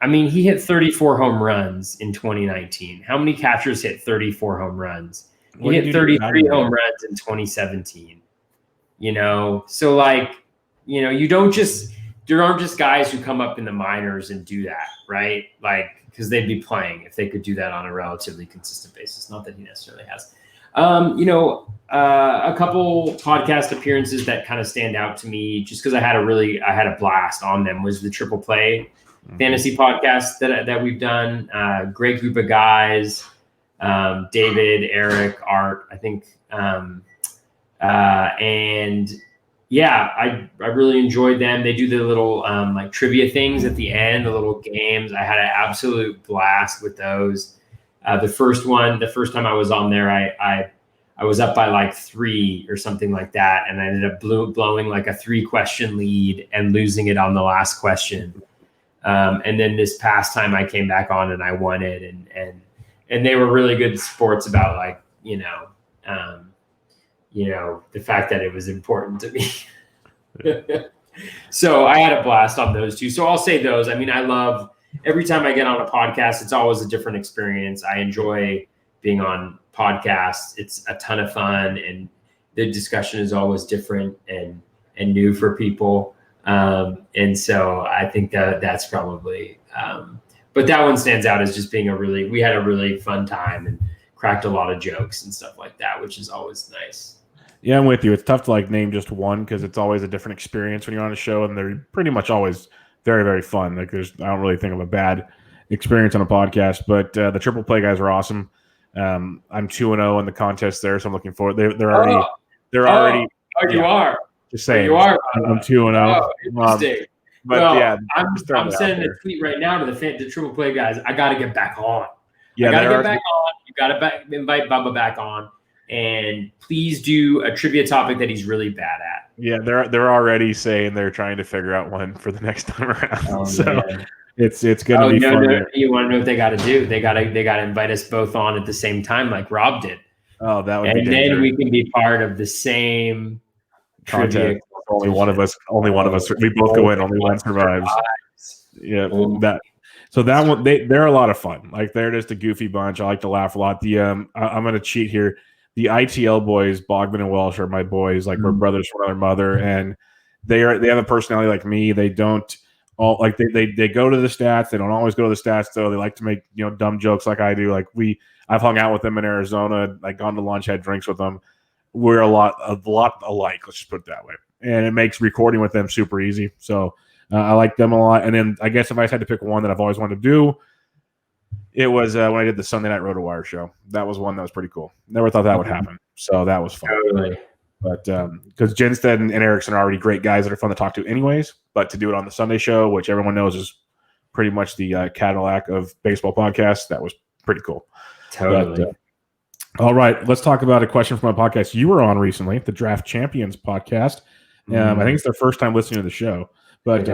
he hit 34 home runs in 2019. How many catchers hit 34 home runs? He hit 33 home runs in 2017. So there aren't just guys who come up in the minors and do that, right? Because they'd be playing if they could do that on a relatively consistent basis. Not that he necessarily has. A couple podcast appearances that kind of stand out to me, just because I had a blast on them, was the Triple Play fantasy podcast that we've done. Great group of guys, David, Eric, Art, I think, and yeah, I really enjoyed them. They do the little trivia things at the end, the little games. I had an absolute blast with those. The first time I was on there, I was up by 3 or something like that, and I ended up blowing a 3-question lead and losing it on the last question. And then this past time I came back on and I won it, and they were really good sports about the fact that it was important to me. So I had a blast on those two. So I'll say those. I love every time I get on a podcast, it's always a different experience. I enjoy being on podcasts. It's a ton of fun, and the discussion is always different and new for people. And so I think that's probably, but that one stands out as just being we had a really fun time and cracked a lot of jokes and stuff like that, which is always nice. Yeah, I'm with you. It's tough to name just one because it's always a different experience when you're on a show, and they're pretty much always very, very fun. I don't really think of a bad experience on a podcast, but the Triple Play guys are awesome. I'm 2-0 in the contest there, so I'm looking forward. They're already. Oh, you are. Just saying. You are. I'm 2-0. Oh, interesting. But I'm sending a tweet right now to the Triple Play guys. I got to get back on. Yeah, I got to get back on. You got to invite Bubba back on, and please do a trivia topic that he's really bad at. Yeah, they're already saying they're trying to figure out one for the next time around. Oh, so man. it's going to be fun. No, you want to know what they got to do? They got to invite us both on at the same time, like Rob did. Oh, that would be dangerous. And then we can be part of the same content. Only one of us. We both go in. Only one survives. Yeah, So that one, they're a lot of fun. They're just a goofy bunch. I like to laugh a lot. I'm going to cheat here. The ITL boys, Bogman and Welsh, are my boys. We're brothers from another mother, and they have a personality like me. They don't all like they go to the stats. They don't always go to the stats though. They like to make dumb jokes like I do. Like I've hung out with them in Arizona, like gone to lunch, had drinks with them. We're a lot alike. Let's just put it that way, and it makes recording with them super easy. So I like them a lot. And then I guess if I had to pick one that I've always wanted to do, it was when I did the Sunday Night RotoWire show. That was one that was pretty cool. Never thought that would happen. So that was fun. Totally. But because Jenstead and Erickson are already great guys that are fun to talk to anyways, but to do it on the Sunday show, which everyone knows is pretty much the Cadillac of baseball podcasts, that was pretty cool. Totally. But, all right, let's talk about a question from a podcast you were on recently, the Draft Champions podcast. I think it's their first time listening to the show. But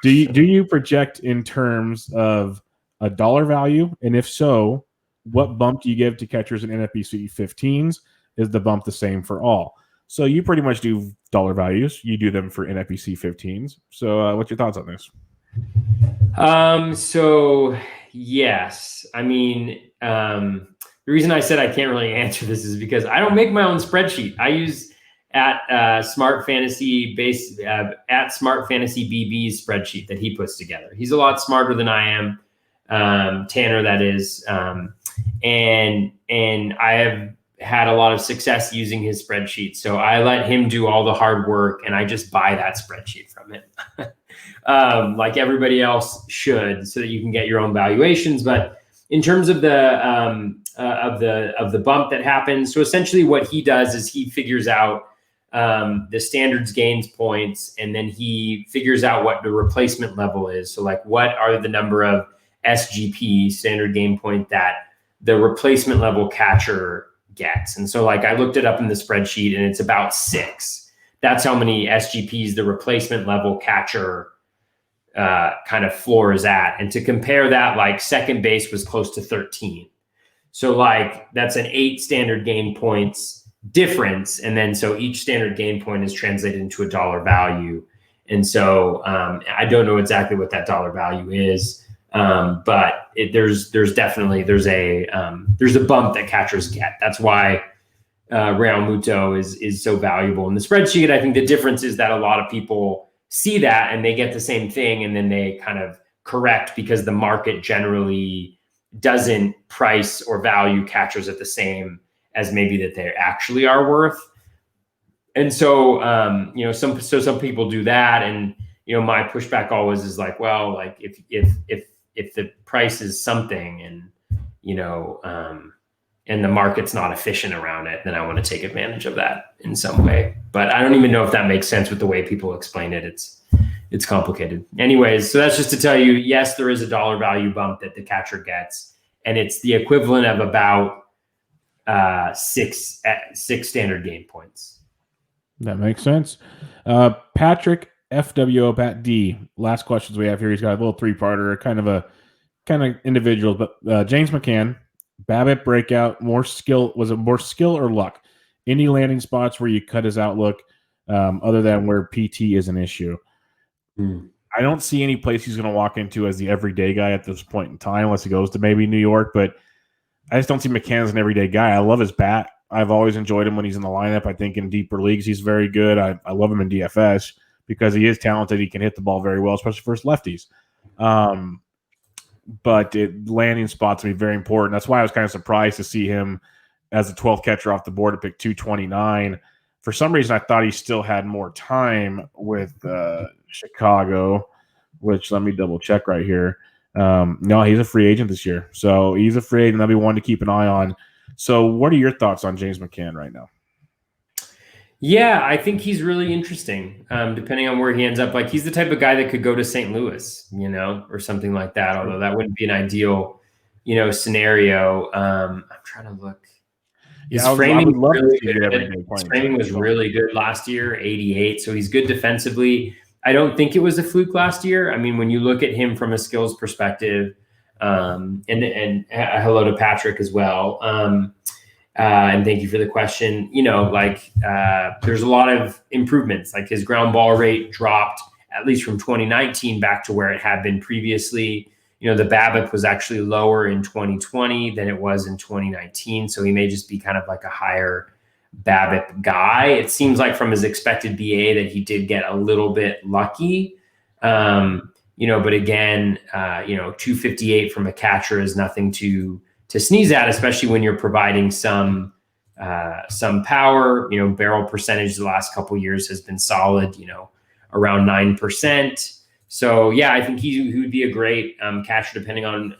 do you project in terms of a dollar value? And if so, what bump do you give to catchers in NFBC 15s? Is the bump the same for all? So you pretty much do dollar values. You do them for NFBC 15s. So what's your thoughts on this? So yes, I mean, the reason I said I can't really answer this is because I don't make my own spreadsheet. I use at Smart Fantasy BB's spreadsheet that he puts together. He's a lot smarter than I am, Tanner, that is, and I have had a lot of success using his spreadsheet. So I let him do all the hard work and I just buy that spreadsheet from him. Like everybody else should, so that you can get your own valuations. But in terms of the bump that happens, so essentially what he does is he figures out the standards gains points, and then he figures out what the replacement level is. So like, what are the number of SGP, standard gain point, that the replacement level catcher gets? And so like I looked it up in the spreadsheet and it's about 6. That's how many SGPs the replacement level catcher kind of floor is at. And to compare that, like second base was close to 13. So like that's an 8 standard gain points difference. And then so each standard gain point is translated into a dollar value. And so I don't know exactly what that dollar value is. But there's a bump that catchers get. That's why Real Muto is so valuable in the spreadsheet. I think the difference is that a lot of people see that and they get the same thing, and then they kind of correct because the market generally doesn't price or value catchers at the same as maybe that they actually are worth. And so some people do that, and my pushback always is like, well, like if the price is something and, and the market's not efficient around it, then I want to take advantage of that in some way. But I don't even know if that makes sense with the way people explain it. It's complicated. Anyways, so that's just to tell you, yes, there is a dollar value bump that the catcher gets, and it's the equivalent of about 6 standard gain points. That makes sense. Patrick FWO Pat D. Last questions we have here. He's got a little 3-parter, kind of individuals, but James McCann, BABIP breakout, more skill. Was it more skill or luck? Any landing spots where you cut his outlook, other than where PT is an issue? I don't see any place he's going to walk into as the everyday guy at this point in time, unless he goes to maybe New York. But I just don't see McCann as an everyday guy. I love his bat. I've always enjoyed him when he's in the lineup. I think in deeper leagues he's very good. I love him in DFS because he is talented. He can hit the ball very well, especially for his lefties. But landing spots will be very important. That's why I was kind of surprised to see him as the 12th catcher off the board to pick 229. For some reason, I thought he still had more time with Chicago, which let me double check right here. No, he's a free agent this year. So he's a free agent. That'll be one to keep an eye on. So what are your thoughts on James McCann right now? Yeah, I think he's really interesting, depending on where he ends up. Like, he's the type of guy that could go to St. Louis, or something like that, although that wouldn't be an ideal, scenario. I'm trying to look. His framing was really good last year, 88. So he's good defensively. I don't think it was a fluke last year. I mean, when you look at him from a skills perspective, and hello to Patrick as well. And thank you for the question. There's a lot of improvements. Like, his ground ball rate dropped, at least from 2019, back to where it had been previously. The BABIP was actually lower in 2020 than it was in 2019. So he may just be kind of like a higher BABIP guy. It seems like from his expected BA that he did get a little bit lucky. But again, 258 from a catcher is nothing to sneeze at, especially when you're providing some power. Barrel percentage the last couple of years has been solid, around 9%. So yeah, I think he would be a great catcher, depending on,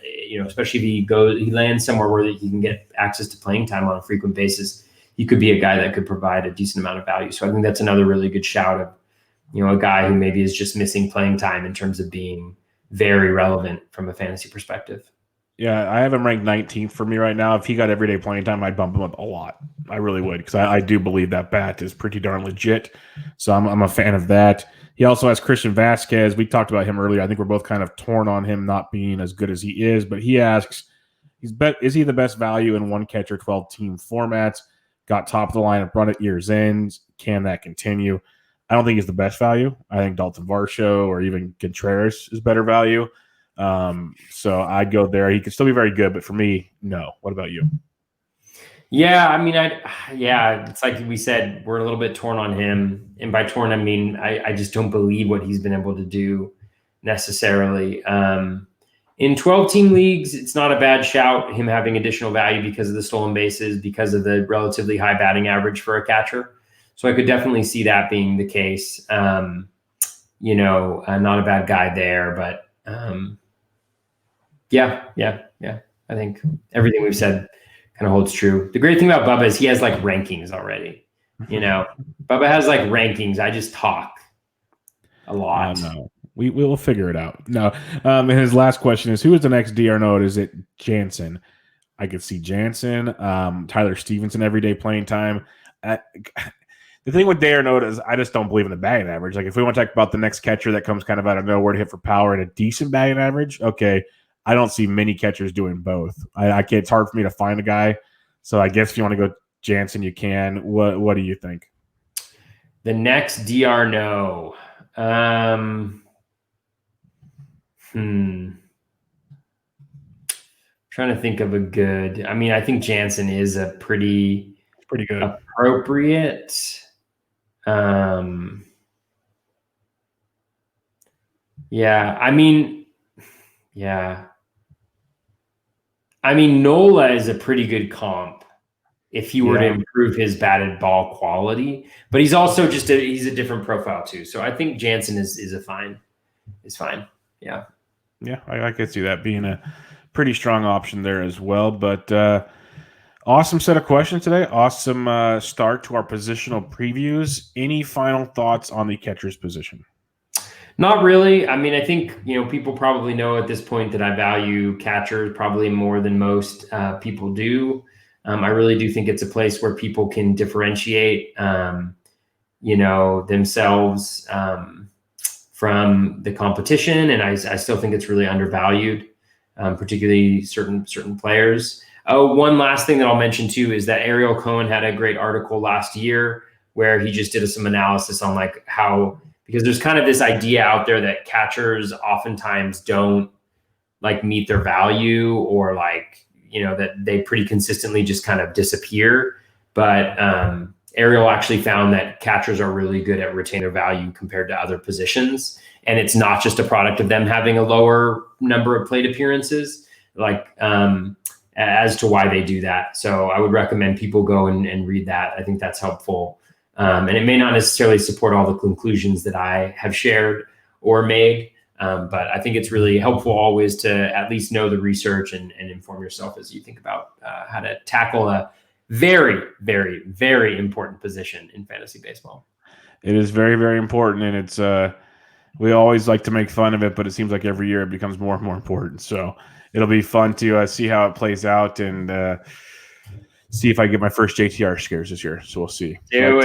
especially if he lands somewhere where he can get access to playing time on a frequent basis. He could be a guy that could provide a decent amount of value. So I think that's another really good shout of, a guy who maybe is just missing playing time in terms of being very relevant from a fantasy perspective. Yeah, I have him ranked 19th for me right now. If he got everyday playing time, I'd bump him up a lot. I really would, because I do believe that bat is pretty darn legit. So I'm a fan of that. He also has Christian Vasquez. We talked about him earlier. I think we're both kind of torn on him not being as good as he is. But he asks, is he the best value in one catcher, 12-team formats? Got top of the lineup run at year's end. Can that continue? I don't think he's the best value. I think Dalton Varsho or even Contreras is better value. So I'd go there. He could still be very good, but for me, no. What about you? Yeah, I mean, it's like we said, we're a little bit torn on him. And by torn, I mean, I just don't believe what he's been able to do necessarily. In 12-team leagues, it's not a bad shout, him having additional value because of the stolen bases, because of the relatively high batting average for a catcher. So I could definitely see that being the case. Not a bad guy there, but yeah. I think everything we've said kind of holds true. The great thing about Bubba is he has like rankings already. Bubba has like rankings. I just talk a lot. No. We will figure it out. No. And his last question is, who is the next DR node? Is it Jansen? I could see Jansen, Tyler Stevenson, everyday playing time. The thing with DR node is I just don't believe in the batting average. Like if we want to talk about the next catcher that comes kind of out of nowhere to hit for power and a decent batting average, okay, I don't see many catchers doing both. I can't. It's hard for me to find a guy. So I guess if you want to go Jansen, you can. What do you think? The next DR no. Trying to think of a good. I mean, I think Jansen is a pretty good, appropriate. Yeah. I mean, Nola is a pretty good comp if he were to improve his batted ball quality, but he's also he's a different profile too. So I think Jansen is fine. Yeah. Yeah, I could see that being a pretty strong option there as well. But awesome set of questions today. Awesome start to our positional previews. Any final thoughts on the catcher's position? Not really. I mean, I think, people probably know at this point that I value catchers probably more than most people do. I really do think it's a place where people can differentiate, themselves from the competition. And I still think it's really undervalued, particularly certain players. Oh, one last thing that I'll mention too is that Ariel Cohen had a great article last year where he just did some analysis on like how, because there's kind of this idea out there that catchers oftentimes don't like meet their value or like, that they pretty consistently just kind of disappear. But Ariel actually found that catchers are really good at retaining their value compared to other positions. And it's not just a product of them having a lower number of plate appearances, like as to why they do that. So I would recommend people go and read that. I think that's helpful. And it may not necessarily support all the conclusions that I have shared or made, but I think it's really helpful always to at least know the research and inform yourself as you think about how to tackle a very, very, very important position in fantasy baseball. It is very, very important, and it's we always like to make fun of it, but it seems like every year it becomes more and more important. So it'll be fun to see how it plays out and see if I get my first JTR scares this year. So we'll see. Do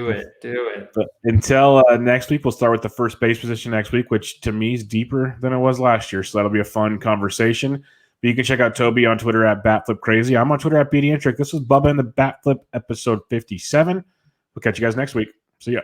it. But until next week, we'll start with the first base position next week, which to me is deeper than it was last year. So that'll be a fun conversation. But you can check out Toby on Twitter at BatFlipCrazy. I'm on Twitter at BDintric. This was Bubba in the BatFlip episode 57. We'll catch you guys next week. See ya.